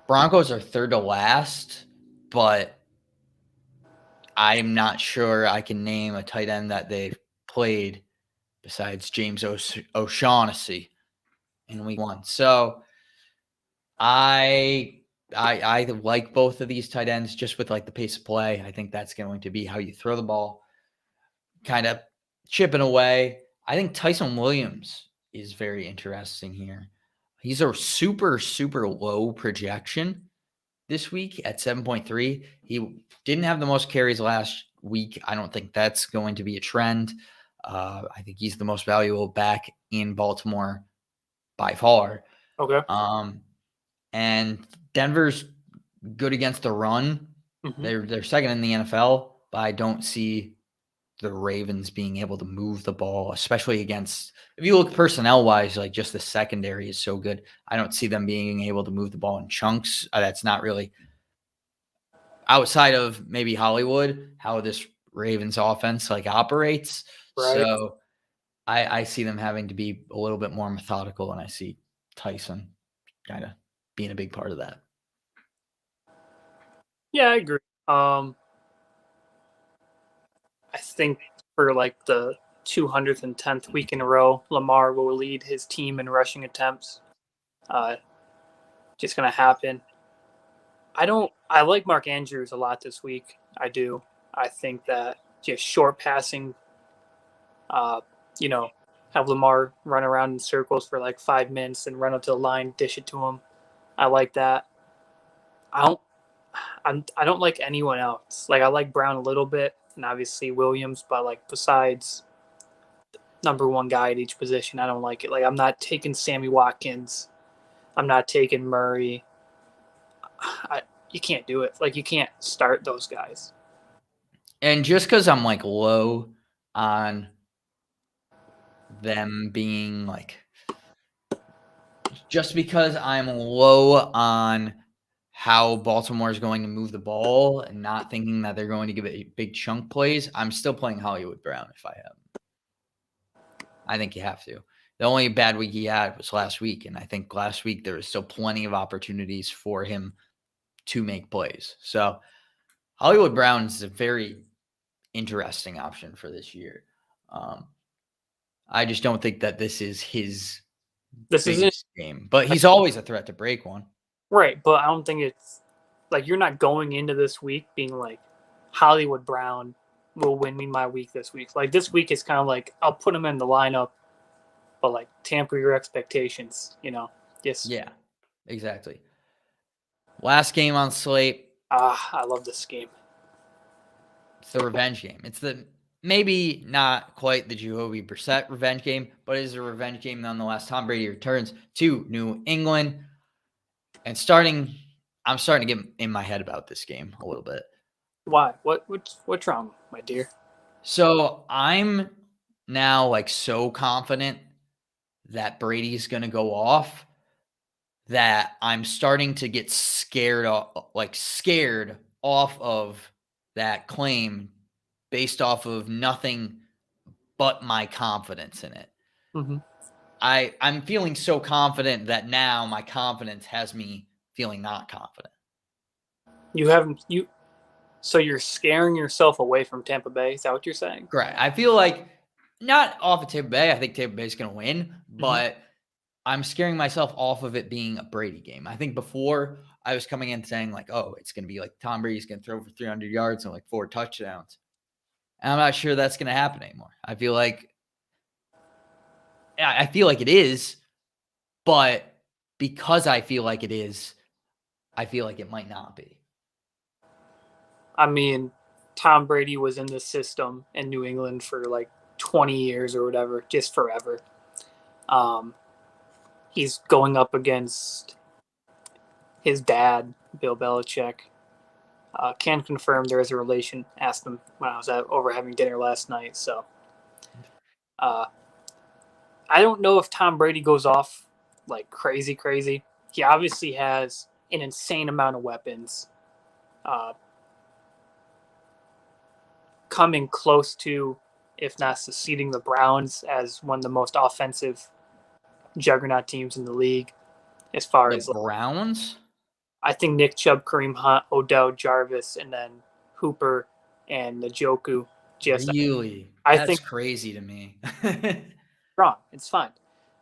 Broncos are third to last, but I'm not sure I can name a tight end that they've played besides James O'Shaughnessy in week 1. So I like both of these tight ends just with the pace of play. I think that's going to be how you throw the ball, kind of chipping away. I think Tyson Williams is very interesting here. He's a super, super low projection this week at 7.3. He didn't have the most carries last week. I don't think that's going to be a trend. I think he's the most valuable back in Baltimore by far. Okay. And Denver's good against the run. They're second in the NFL, but I don't see the Ravens being able to move the ball, especially against, if you look personnel-wise, just the secondary is so good. I don't see them being able to move the ball in chunks. That's not really, outside of maybe Hollywood, how this Ravens offense operates. Right. So I see them having to be a little bit more methodical, and I see Tyson kind of being a big part of that. Yeah, I agree. I think for the 210th week in a row, Lamar will lead his team in rushing attempts. Just going to happen. I like Mark Andrews a lot this week. I do. I think that just short passing, have Lamar run around in circles for 5 minutes and run up to the line, dish it to him. I like that. I don't like anyone else. I like Brown a little bit, and obviously Williams, but besides number one guy at each position, I don't like it. I'm not taking Sammy Watkins. I'm not taking Murray. You can't do it. You can't start those guys. And just because I'm low on them being just because I'm low on how Baltimore is going to move the ball and not thinking that they're going to give it big chunk plays, I'm still playing Hollywood Brown if I have. I think you have to. The only bad week he had was last week, and I think last week there was still plenty of opportunities for him to make plays. So Hollywood Brown is a very interesting option for this year. I just don't think that this is his biggest game, but he's always a threat to break one. Right, but I don't think it's like you're not going into this week being like Hollywood Brown will win me my week this week. Like this week is kind of like I'll put him in the lineup, but like tamper your expectations, Yes. Yeah, exactly. Last game on slate. I love this game. It's the revenge game. It's the maybe not quite the Jacoby Brissett revenge game, but it is a revenge game nonetheless. Tom Brady returns to New England, and I'm starting to get in my head about this game a little bit. Why? What's wrong, my dear? So I'm now like so confident that Brady's going to go off that I'm starting to get scared off of that claim based off of nothing but my confidence in it. Mm-hmm. I'm feeling so confident that now my confidence has me feeling not confident. So you're scaring yourself away from Tampa Bay. Is that what you're saying? Correct. I feel like not off of Tampa Bay. I think Tampa Bay is going to win, but I'm scaring myself off of it being a Brady game. I think before I was coming in saying like, oh, it's going to be like Tom Brady's going to throw for 300 yards and like 4 touchdowns. And I'm not sure that's going to happen anymore. I feel like it is, but because I feel like it is, I feel like it might not be. I mean, Tom Brady was in the system in New England for like 20 years or whatever, just forever. He's going up against his dad, Bill Belichick. Can confirm there is a relation. Asked him when I was over having dinner last night. So I don't know if Tom Brady goes off like crazy. He obviously has an insane amount of weapons. Coming close to, if not succeeding the Browns as one of the most offensive juggernaut teams in the league. As far as Browns, I think Nick Chubb, Kareem Hunt, Odell, Jarvis, and then Hooper and Njoku. Really? I That's think crazy to me. wrong. It's fine,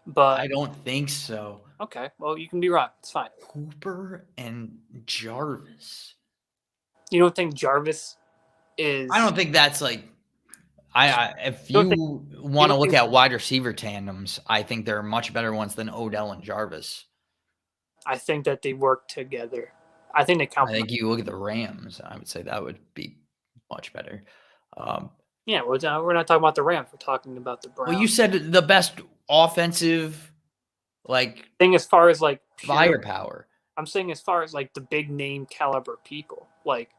but I don't think so. Okay, well you can be wrong. It's fine. Hooper and Jarvis. You don't think Jarvis is? I don't think that's like. If you want to look at wide receiver tandems, I think there are much better ones than Odell and Jarvis. I think that they work together. I think they complement. I think you look at the Rams, I would say that would be much better. Yeah, well, we're not talking about the Rams. We're talking about the Browns. Well, you said the best offensive, thing as far as like firepower. I'm saying as far as like the big name caliber people, like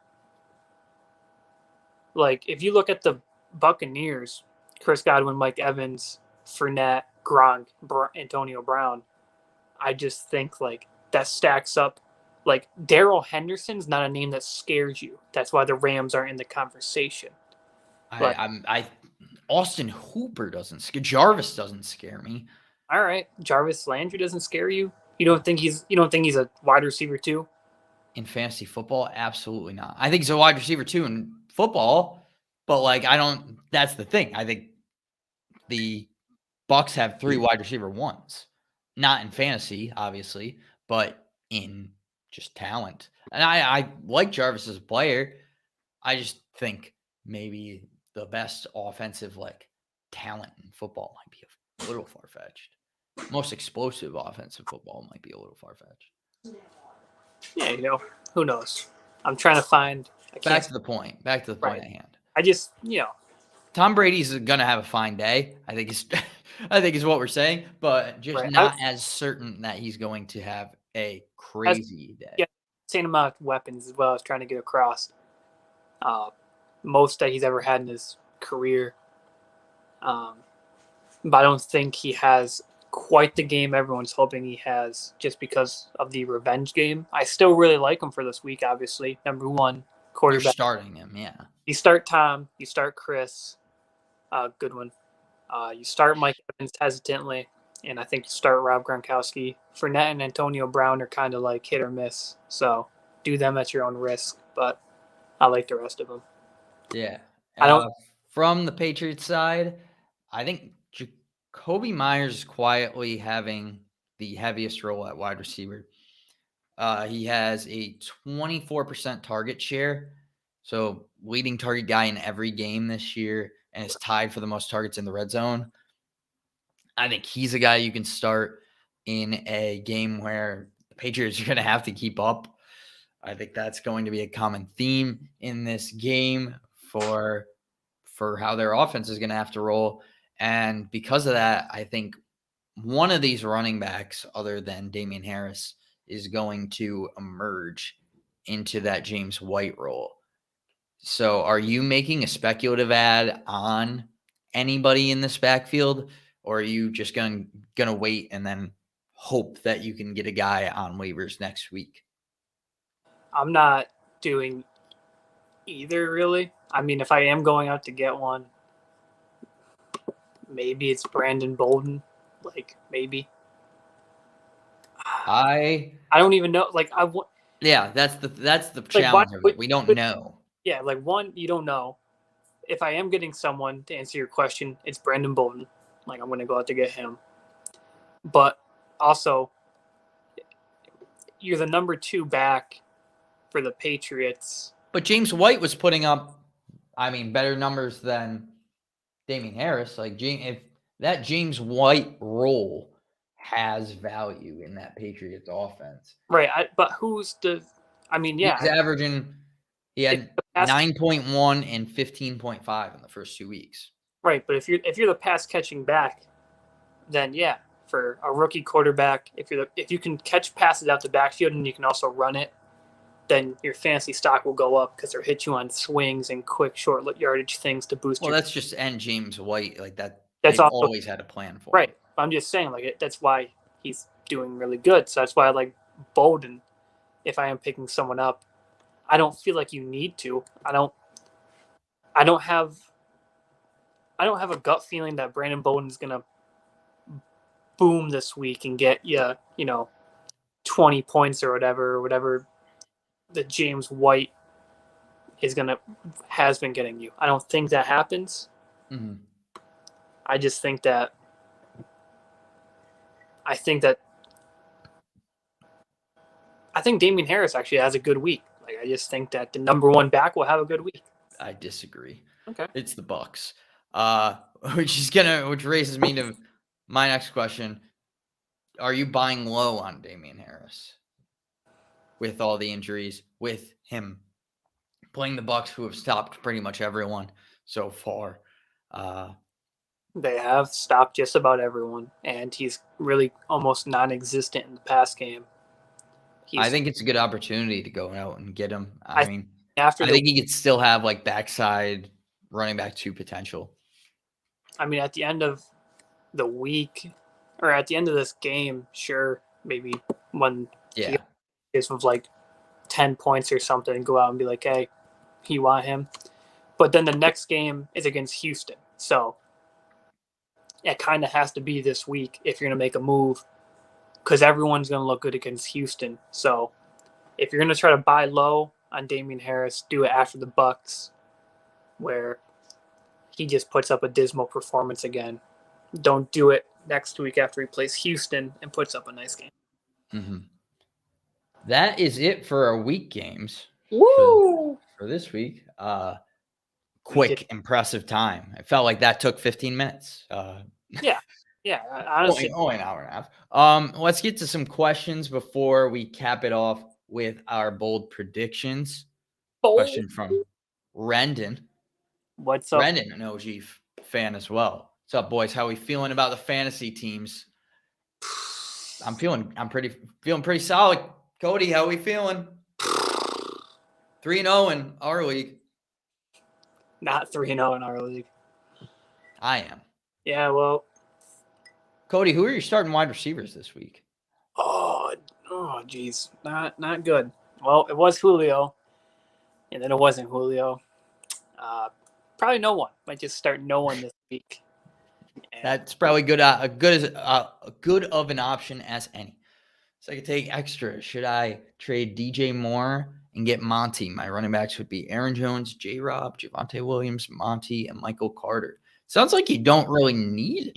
if you look at the Buccaneers, Chris Godwin, Mike Evans, Fournette, Gronk, Antonio Brown, I just think like that stacks up. Like Darrell Henderson's not a name that scares you. That's why the Rams are in the conversation. Austin Hooper doesn't scare. Jarvis doesn't scare me. All right, Jarvis Landry doesn't scare you. You don't think he's a wide receiver too? In fantasy football, absolutely not. I think he's a wide receiver too in football, but I don't. That's the thing. I think the Bucks have 3 wide receiver ones, not in fantasy, obviously, but in just talent. And I like Jarvis as a player. I just think maybe the best offensive talent in football might be a little far fetched. Most explosive offensive football might be a little far fetched. Yeah, who knows? I'm trying to find. Back to the point at hand. I just, Tom Brady's gonna have a fine day. I think is what we're saying, but just not as certain that he's going to have a crazy day. Yeah, same amount of weapons as well. I was trying to get across. Most that he's ever had in his career. But I don't think he has quite the game everyone's hoping he has just because of the revenge game. I still really like him for this week, obviously. Number one You're quarterback. starting him, yeah. You start Tom, you start Chris, good one. You start Mike Evans hesitantly, and I think you start Rob Gronkowski. Fournette and Antonio Brown are kind of like hit or miss, so do them at your own risk, but I like the rest of them. Yeah. I don't. From the Patriots side, I think Jacoby Myers is quietly having the heaviest role at wide receiver. He has a 24% target share, so leading target guy in every game this year, and is tied for the most targets in the red zone. I think he's a guy you can start in a game where the Patriots are going to have to keep up. I think that's going to be a common theme in this game for how their offense is going to have to roll. And because of that, I think one of these running backs, other than Damian Harris, is going to emerge into that James White role. So are you making a speculative ad on anybody in this backfield, or are you just going to wait and then hope that you can get a guy on waivers next week? I'm not doing either, really. I mean, if I am going out to get one, maybe it's Brandon Bolden. Like, maybe. I don't even know. Yeah, that's the Like, challenge of it. We don't know. Yeah, like, one, you don't know. If I am getting someone, to answer your question, it's Brandon Bolden. Like, I'm going to go out to get him. But also, you're the number 2 back for the Patriots. But James White was putting up, better numbers than Damian Harris. Like, if that James White role has value in that Patriots offense. Right, but who's the – I mean, yeah. He's averaging – he had 9.1 and 15.5 in the first 2 weeks. Right, but if you're the pass-catching back, then, yeah, for a rookie quarterback, if you can catch passes out the backfield and you can also run it, then your fantasy stock will go up because they'll hit you on swings and quick short yardage things to boost. Well, that's just and James White like that. That's they've also, always had a plan for. Right. Him. I'm just saying, like, that's why he's doing really good. So that's why I like Bolden. If I am picking someone up, I don't feel like you need to. I don't have a gut feeling that Brandon Bolden's gonna boom this week and get 20 points or whatever that James White has been getting you. I don't think that happens. Mm-hmm. I just think that I think Damian Harris actually has a good week. Like, I just think that the number 1 back will have a good week. I disagree. Okay. It's the Bucs. Which raises me to my next question. Are you buying low on Damian Harris with all the injuries, with him playing the Bucs, who have stopped pretty much everyone so far? They have stopped just about everyone, and he's really almost non-existent in the pass game. I think it's a good opportunity to go out and get him. I think he could still have like backside running back 2 potential. I mean, at the end of the week or at the end of this game, sure, maybe when he is with like 10 points or something, go out and be like, hey, you want him? But then the next game is against Houston. So it kind of has to be this week if you're going to make a move, because everyone's going to look good against Houston. So if you're going to try to buy low on Damian Harris, do it after the Bucs, where he just puts up a dismal performance again. Don't do it next week after he plays Houston and puts up a nice game. Mm-hmm. That is it for our week games. Woo! For this week. Quick, impressive time. It felt like that took 15 minutes. Yeah, honestly. Only an hour and a half. Let's get to some questions before we cap it off with our bold predictions. Question from Rendon. What's up? Rendon, an OG fan as well. What's up, boys? How are we feeling about the fantasy teams? I'm feeling pretty solid. Cody, how are we feeling? 3-0 in our league. Not 3-0 in our league. I am. Yeah, well. Cody, who are your starting wide receivers this week? Geez, not good. Well, it was Julio, and then it wasn't Julio. Probably no one. Might just start no one this week. And That's probably good. Good of an option as any. So I could take extra. Should I trade DJ Moore and get Monty? My running backs would be Aaron Jones, J-Rob, Javonte Williams, Monty, and Michael Carter. Sounds like you don't really need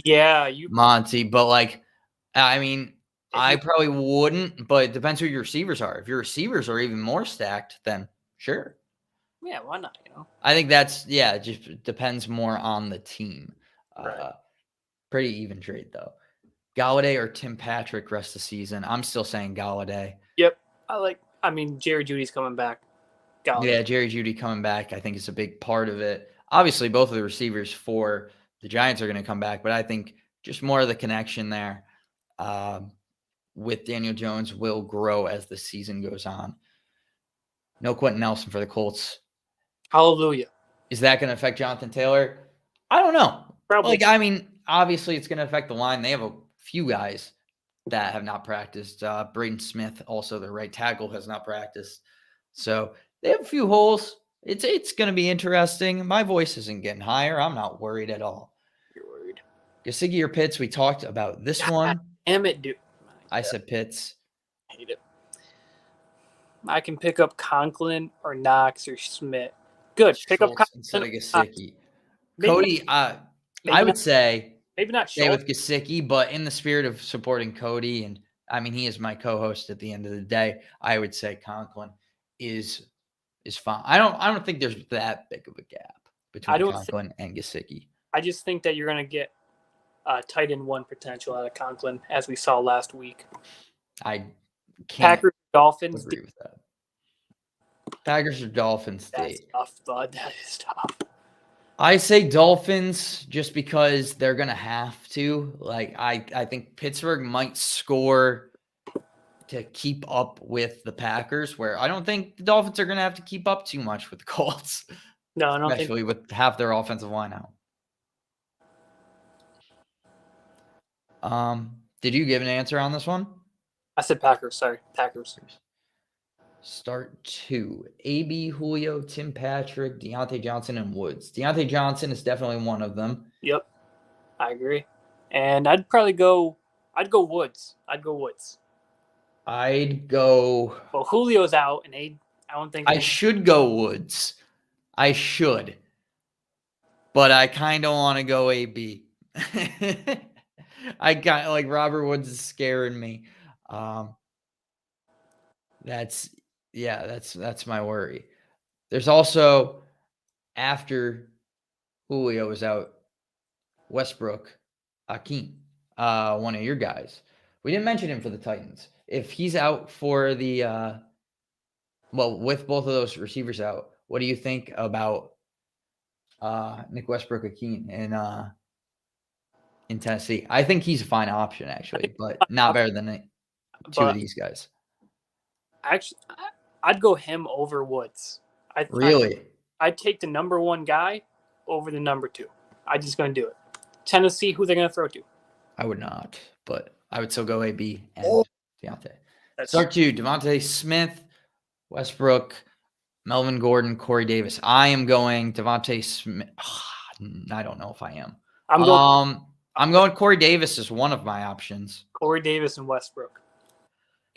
Monty, but like, I mean, I probably wouldn't, but it depends who your receivers are. If your receivers are even more stacked, then sure. Yeah, why not? I think it just depends more on the team. Right. Pretty even trade though. Galladay or Tim Patrick rest of the season. I'm still saying Galladay. Yep. Jerry Judy's coming back. Galladay. Yeah, Jerry Jeudy coming back, I think, is a big part of it. Obviously, both of the receivers for the Giants are going to come back, but I think just more of the connection there with Daniel Jones will grow as the season goes on. No Quentin Nelson for the Colts. Hallelujah. Is that going to affect Jonathan Taylor? I don't know. Probably. Obviously, it's going to affect the line. They have a few guys that have not practiced. Braden Smith, also the right tackle, has not practiced. So they have a few holes. It's going to be interesting. My voice isn't getting higher. I'm not worried at all. You're worried. Gesicki or Pitts, we talked about this one. Damn it, dude. I said Pitts. Hate it. I can pick up Conklin or Knox or Smith. Good. Pick up Conklin instead of Gesicki. Cody, I would say maybe not stay with Gesicki, but in the spirit of supporting Cody, and I mean, he is my co-host at the end of the day, I would say Conklin is fine. I don't think there's that big of a gap between Conklin and Gesicki. I just think that you're going to get tight end one potential out of Conklin, as we saw last week. I can't Packers, Dolphins. Agree with that. Packers or Dolphins? That's tough, bud. That is tough. I say Dolphins just because they're going to have to. Like, I think Pittsburgh might score to keep up with the Packers, where I don't think the Dolphins are going to have to keep up too much with the Colts. No, I don't especially with half their offensive line out. Did you give an answer on this one? I said Packers. Sorry, Packers. Start 2. AB, Julio, Tim Patrick, Deontay Johnson, and Woods. Deontay Johnson is definitely one of them. Yep, I agree. And I'd go Woods. I'd go. Well, Julio's out, and I don't think I should go Woods. I should. But I kind of want to go AB. I got like Robert Woods is scaring me. That's my worry. There's also, after Julio was out, Westbrook Akeem, one of your guys. We didn't mention him for the Titans. If he's out for the with both of those receivers out, what do you think about Nick Westbrook Akeem in Tennessee? I think he's a fine option, actually, but not better than two of these guys. Actually, I'd go him over Woods. I'd take the number one guy over the number two. I'm just going to do it. Tennessee, who they're going to throw to? I would not, but I would still go AB and Deontay. Start 2, Devontae Smith, Westbrook, Melvin Gordon, Corey Davis. I am going Devontae Smith. I don't know if I am. I'm going Corey Davis as one of my options. Corey Davis and Westbrook.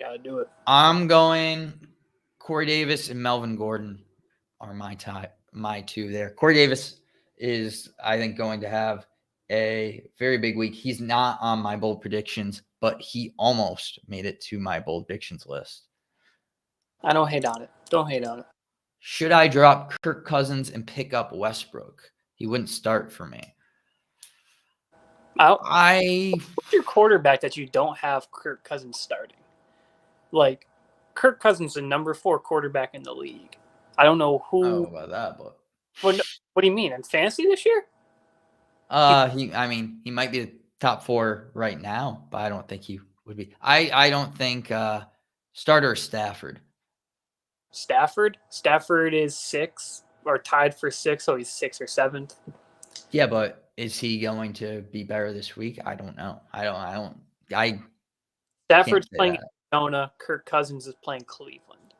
Got to do it. I'm going Corey Davis and Melvin Gordon are my two there. Corey Davis is, I think, going to have a very big week. He's not on my bold predictions, but he almost made it to my bold predictions list. I don't hate on it. Should I drop Kirk Cousins and pick up Westbrook? He wouldn't start for me. What's your quarterback that you don't have Kirk Cousins starting? Like, Kirk Cousins is the number 4 quarterback in the league. I don't know who. I don't know about that, but. What do you mean? In fantasy this year? He might be the top 4 right now, but I don't think he would be. I don't think starter Stafford. Stafford is 6 or tied for 6, so he's 6th or 7th. Yeah, but Is he going to be better this week? I don't know. I can't Stafford's say playing that. Arizona. Kirk Cousins is playing Cleveland.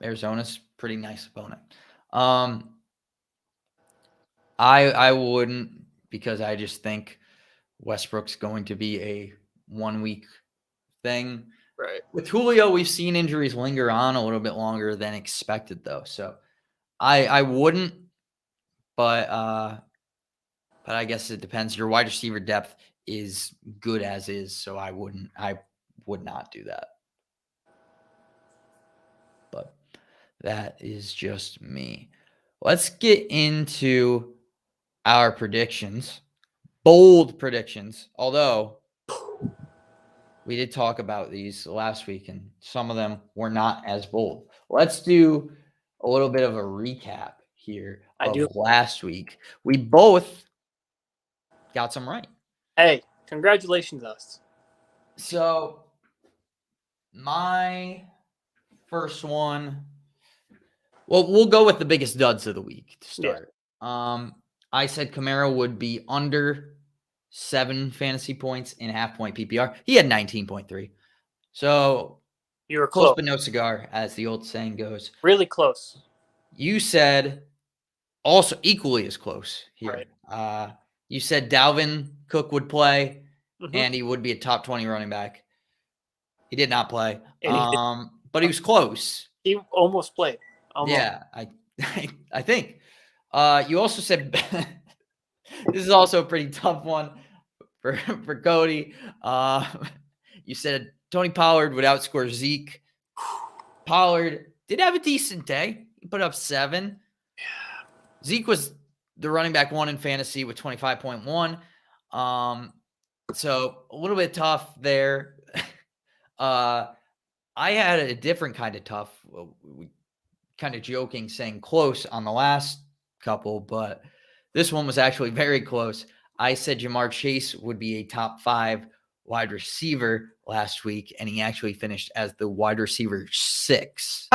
Arizona's pretty nice opponent. I wouldn't, because I just think Westbrook's going to be a 1 week thing. Right. With Julio, we've seen injuries linger on a little bit longer than expected, though. So I wouldn't, but I guess it depends. Your wide receiver depth is good as is, so I would not do that. But that is just me. Let's get into our predictions. Bold predictions, although we did talk about these last week, and some of them were not as bold. Let's do a little bit of a recap here of last week. We both got some right. Hey, congratulations, us. So my first one, well, we'll go with the biggest duds of the week to start. Yeah. I said Kamara would be under 7 fantasy points in half-point PPR. He had 19.3. So you were close, but no cigar, as the old saying goes. Really close. You said also equally as close here. Right. You said Dalvin Cook would play, and he would be a top 20 running back. He did not play, but he was close. He almost played. Almost. Yeah, I think. You also said this is also a pretty tough one for Cody. You said Tony Pollard would outscore Zeke. Pollard did have a decent day. He put up 7. Yeah. Zeke was the running back 1 in fantasy with 25.1. So a little bit tough there. I had a different kind of tough, kind of joking, saying close on the last couple, but this one was actually very close. I said Jamar Chase would be a top 5 wide receiver last week, and he actually finished as the wide receiver 6.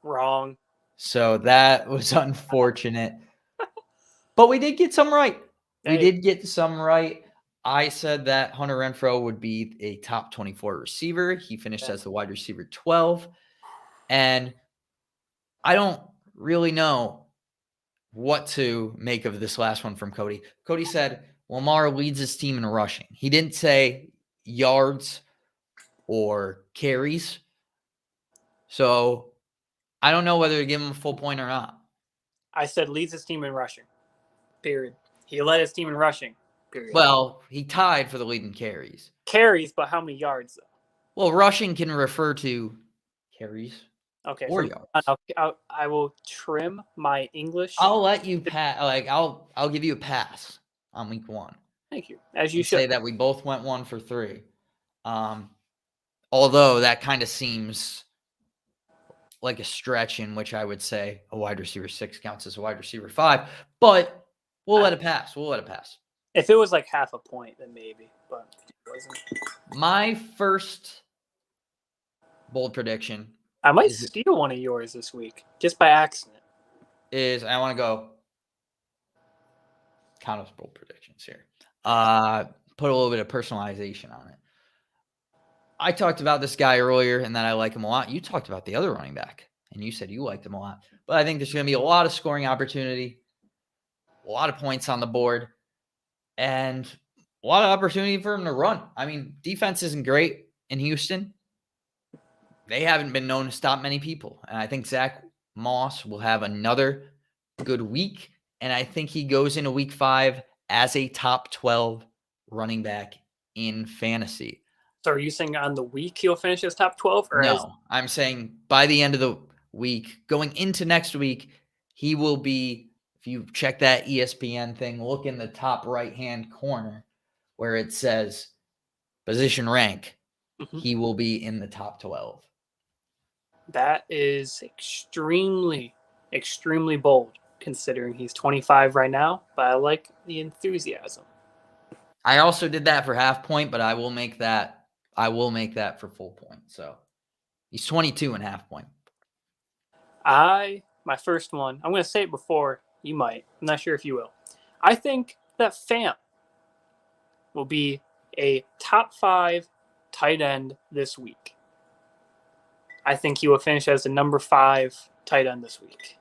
Wrong. So that was unfortunate. But we did get some right. We did get some right. I said that Hunter Renfrow would be a top 24 receiver. He finished as the wide receiver 12. And I don't really know what to make of this last one from Cody. Cody said Lamar leads his team in rushing. He didn't say yards or carries. So I don't know whether to give him a full point or not. I said leads his team in rushing. Period. He led his team in rushing. Period. Well, he tied for the lead in carries. Carries, but how many yards, though? Well, rushing can refer to carries. Okay. Or yards. I will trim my English. I'll let you pass. I'll give you a pass on week 1. Thank you. As you should. Say that we both went 1 for 3. Although that kind of seems like a stretch in which I would say a wide receiver 6 counts as a wide receiver 5, but we'll let it pass. If it was like half a point, then maybe, but it wasn't. My first bold prediction. I might steal one of yours this week, just by accident. I want to go kind of bold predictions here. Put a little bit of personalization on it. I talked about this guy earlier and that I like him a lot. You talked about the other running back, and you said you liked him a lot. But I think there's going to be a lot of scoring opportunity, a lot of points on the board, and a lot of opportunity for him to run. I mean, defense isn't great in Houston. They haven't been known to stop many people. And I think Zach Moss will have another good week. And I think he goes into week 5 as a top 12 running back in fantasy. So are you saying on the week he'll finish as top 12? Or no, I'm saying by the end of the week, going into next week, he will be, if you check that ESPN thing, look in the top right-hand corner where it says position rank. Mm-hmm. He will be in the top 12. That is extremely, extremely bold, considering he's 25 right now, but I like the enthusiasm. I also did that for half point, but I will make that for full point. So he's 22 and half point. My first one, I'm going to say it before you might. I'm not sure if you will. I think that Fant will be a top 5 tight end this week. I think he will finish as the number 5 tight end this week.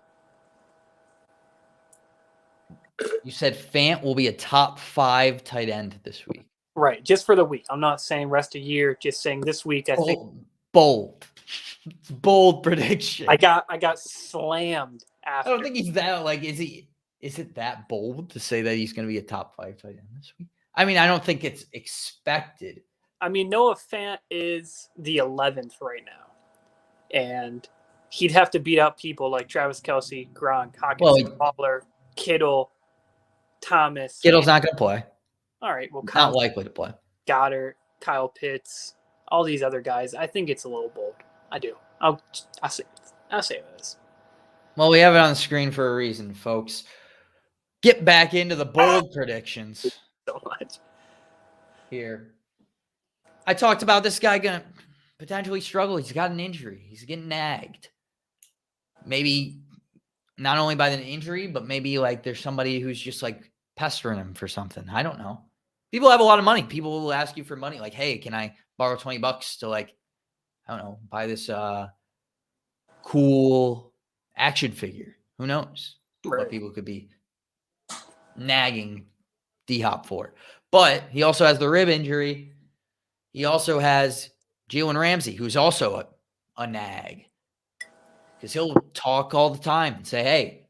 You said Fant will be a top 5 tight end this week. Right, just for the week. I'm not saying rest of year, just saying this week. I think bold prediction. I got slammed after. I don't think he's that is it that bold to say that he's going to be a top 5 tight end this week? I mean, I don't think it's expected. I mean, Noah Fant is the 11th right now, and he'd have to beat out people like Travis Kelce, Gronk, Hawkins, Waller, Kittle, Thomas. Kittle's not going to play. All right, well, not likely to play. Goddard, Kyle Pitts, all these other guys. I think it's a little bold. I do. I'll say it is. Well, we have it on the screen for a reason, folks. Get back into the bold predictions. So much. Here. I talked about this guy going to potentially struggle. He's got an injury. He's getting nagged. Maybe not only by the injury, but maybe like there's somebody who's just like pestering him for something. I don't know. People have a lot of money. People will ask you for money. Like, hey, can I borrow $20 to like, I don't know, buy this cool action figure? Who knows what people could be nagging D-Hop for. But he also has the rib injury. He also has Jalen Ramsey, who's also a nag. Because he'll talk all the time and say, hey,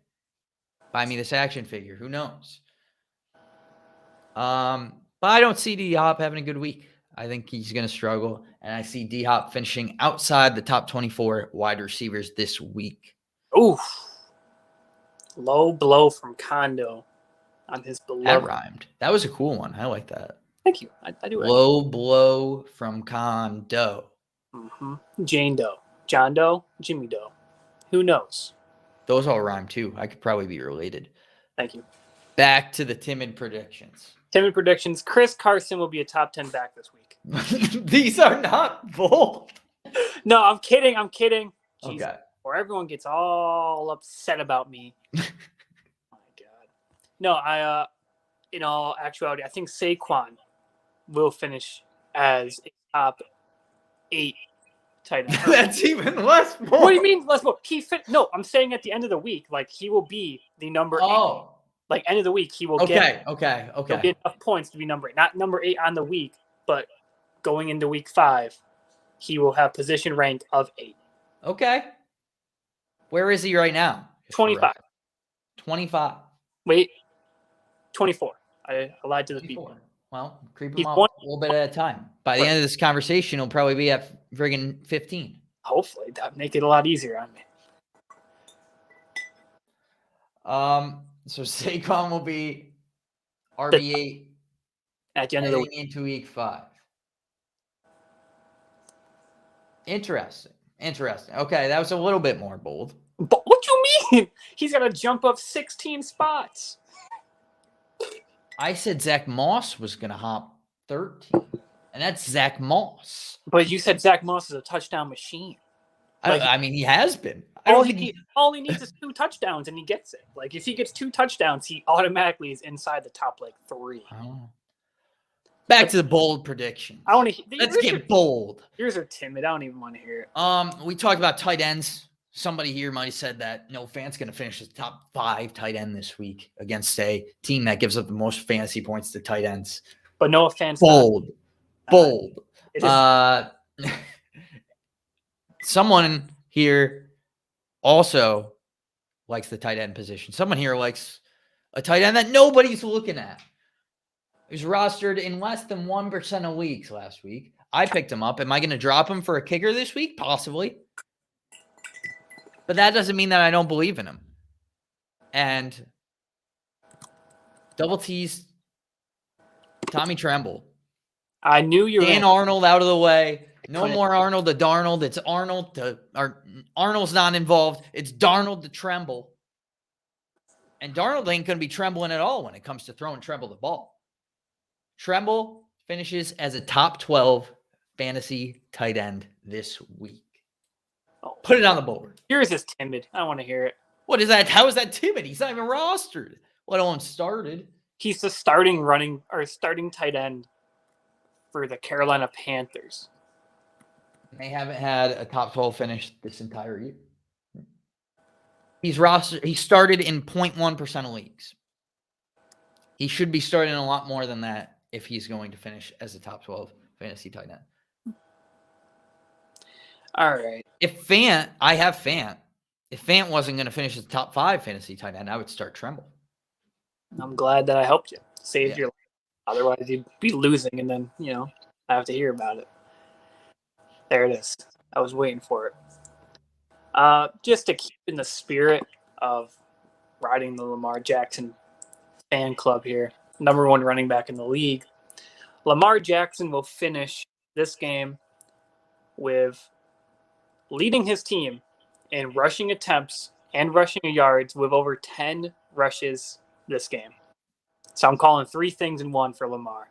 buy me this action figure. Who knows? But I don't see D-Hop having a good week. I think he's going to struggle. And I see D-Hop finishing outside the top 24 wide receivers this week. Oof. Low blow from Kondo on his beloved. That rhymed. That was a cool one. I like that. Thank you. I do. Low blow from Kondo. Mm-hmm. Jane Doe. John Doe. Jimmy Doe. Who knows? Those all rhyme too. I could probably be related. Thank you. Back to the timid predictions. Timid predictions. Chris Carson will be a top 10 back this week. These are not bold. No, I'm kidding. Jeez. Okay. Or everyone gets all upset about me. Oh my God. No, in all actuality, I think Saquon will finish as a top 8 tight end. That's even less bold. What do you mean less bold? No, I'm saying at the end of the week, like he will be the number 8. Like end of the week, he will get He'll get enough points to be number 8. Not number 8 on the week, but going into week 5, he will have position rank of 8. Okay. Where is he right now? 25. 25. Wait, 24. I lied to the 24. people. Well, creep him up a little bit at a time. By the end of this conversation, he'll probably be at friggin' 15. Hopefully, that make it a lot easier on me. So Saquon will be RB8 at the end of the week into week 5. Interesting. Okay, that was a little bit more bold. But what you mean? He's got to jump up 16 spots. I said Zach Moss was going to hop 13, and that's Zach Moss. But you said Zach Moss is a touchdown machine. I mean, he has been. All he needs is 2 touchdowns, and he gets it. Like, if he gets 2 touchdowns, he automatically is inside the top, 3. Oh. Back to the bold predictions. Let's get bold. Yours are timid. I don't even want to hear it. We talked about tight ends. Somebody here might have said that no Fant's going to finish the top 5 tight end this week against a team that gives up the most fantasy points to tight ends. But no offense. Bold. Someone here also likes the tight end position. Someone here likes a tight end that nobody's looking at. He was rostered in less than 1% of leagues last week. I picked him up. Am I going to drop him for a kicker this week? Possibly. But that doesn't mean that I don't believe in him. And double T's, Tommy Tremble. I knew you were Dan Arnold out of the way. No more Arnold to Darnold. It's Arnold to Arnold's not involved. It's Darnold to Tremble. And Darnold ain't going to be trembling at all when it comes to throwing Tremble the ball. Tremble finishes as a top 12 fantasy tight end this week. Put it on the board. Yours is timid. I don't want to hear it. What is that? How is that timid? He's not even rostered, let alone started. He's the starting tight end for the Carolina Panthers. They haven't had a top 12 finish this entire year. He started in 0.1% of leagues. He should be starting a lot more than that if he's going to finish as a top 12 fantasy tight end. All right. I have Fant. If Fant wasn't going to finish as top 5 fantasy tight end, I would start Tremble. I'm glad that I helped you. Saved your life. Otherwise, you'd be losing, and then, I have to hear about it. There it is. I was waiting for it. Just to keep in the spirit of riding the Lamar Jackson fan club here, number 1 running back in the league, Lamar Jackson will finish this game with leading his team in rushing attempts and rushing yards with over 10 rushes this game. So I'm calling 3 things in one for Lamar.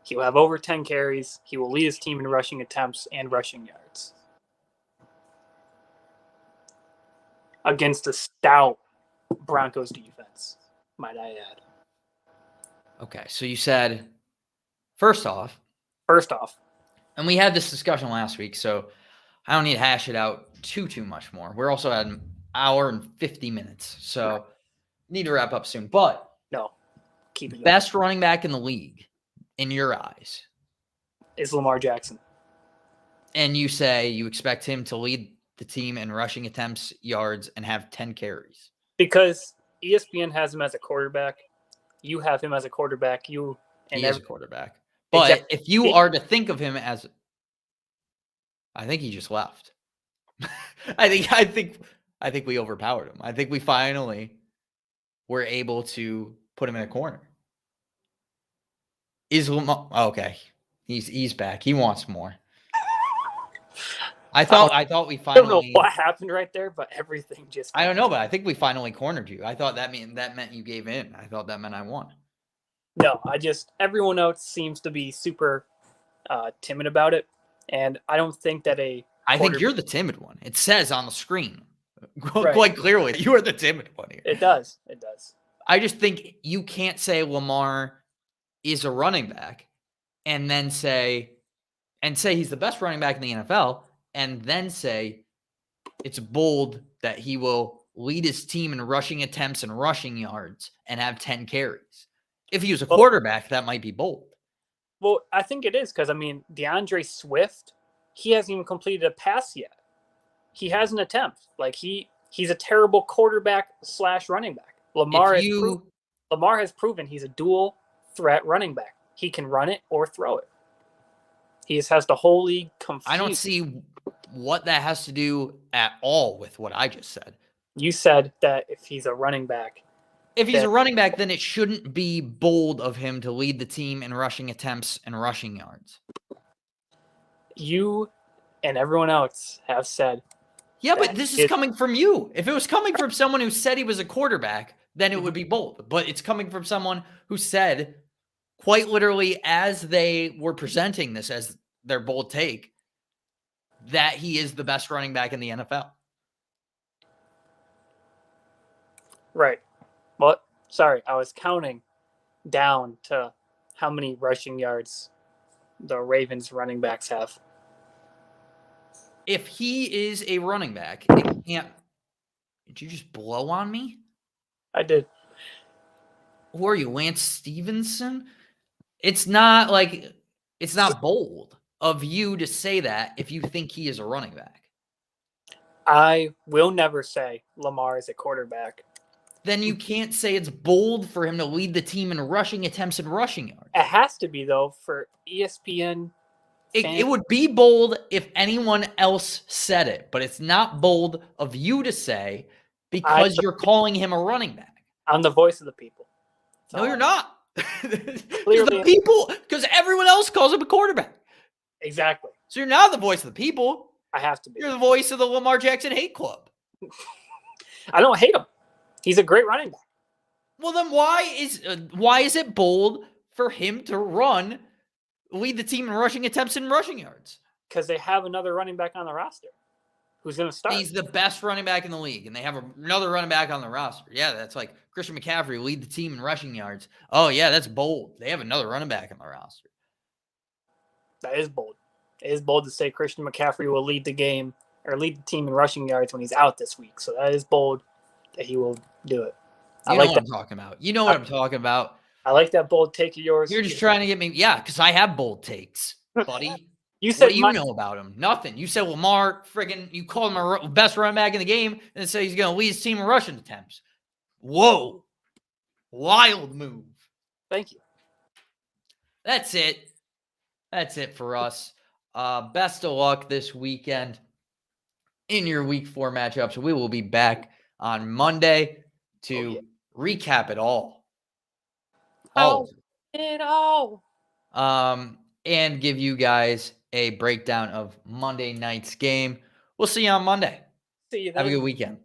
He will have over 10 carries. He will lead his team in rushing attempts and rushing yards. Against a stout Broncos defense, might I add. Okay, so you said, first off, and we had this discussion last week, so I don't need to hash it out too much more. We're also at an hour and 50 minutes, so need to wrap up soon. But no, keep it going. Best running back in the league, in your eyes, is Lamar Jackson. And you say you expect him to lead the team in rushing attempts, yards, and have 10 carries. Because ESPN has him as a quarterback. You have him as a quarterback. He is a quarterback. But if you are to think of him as, I think he just left. I think we overpowered him. I think we finally were able to put him in a corner. Is Lamar okay? He's back. He wants more. I thought we finally. I don't know what happened right there, but everything just. I don't know, but I think we finally cornered you. I thought that meant you gave in. I thought that meant I won. No, everyone else seems to be super timid about it, and I don't think that I think you're the timid one. It says on the screen quite clearly you are the timid one here. It does. I just think you can't say Lamar is a running back and then say he's the best running back in the NFL and then say it's bold that he will lead his team in rushing attempts and rushing yards and have 10 carries. If he was a quarterback, that might be bold. Well, I think it is because, DeAndre Swift, he hasn't even completed a pass yet. He has an attempt. Like, he's a terrible quarterback / running back. Lamar has proven he's a dual threat running back. He can run it or throw it. He just has the whole league confused. I don't see what that has to do at all with what I just said. You said that if he's a running back. If he's a running back, then it shouldn't be bold of him to lead the team in rushing attempts and rushing yards. You and everyone else have said. Yeah, but this is coming from you. If it was coming from someone who said he was a quarterback, then it would be bold. But it's coming from someone who said, quite literally, as they were presenting this as their bold take, that he is the best running back in the NFL. Right. Well, sorry, I was counting down to how many rushing yards the Ravens running backs have. If he is a running back, it can't. Did you just blow on me? I did. Who are you, Lance Stevenson? It's not bold of you to say that if you think he is a running back. I will never say Lamar is a quarterback. Then you can't say it's bold for him to lead the team in rushing attempts and rushing yards. It has to be, though, for ESPN. It would be bold if anyone else said it, but it's not bold of you to say because you're calling him a running back. I'm the voice of the people. So no, you're not. Because everyone else calls him a quarterback. Exactly. So you're not the voice of the people. I have to be. You're the voice of the Lamar Jackson hate club. I don't hate him. He's a great running back. Well, then why is it bold for him to lead the team in rushing attempts and rushing yards? Because they have another running back on the roster. Who's going to start? He's the best running back in the league, and they have another running back on the roster. Yeah, that's like Christian McCaffrey lead the team in rushing yards. Oh, yeah, that's bold. They have another running back on the roster. That is bold. It is bold to say Christian McCaffrey will lead the game or lead the team in rushing yards when he's out this week. So that is bold that he will do it. You know what I'm talking about. You know what I'm talking about. I like that bold take of yours. You're just trying to get me. Yeah, because I have bold takes, buddy. You said what do you know about him? Nothing. You said Lamar, friggin', you called him a best running back in the game and say he's going to lead his team in rushing attempts. Whoa. Wild move. Thank you. That's it. That's it for us. Best of luck this weekend in your week 4 matchups. We will be back on Monday to recap it all. And give you guys a breakdown of Monday night's game. We'll see you on Monday. See you then. Have a good weekend.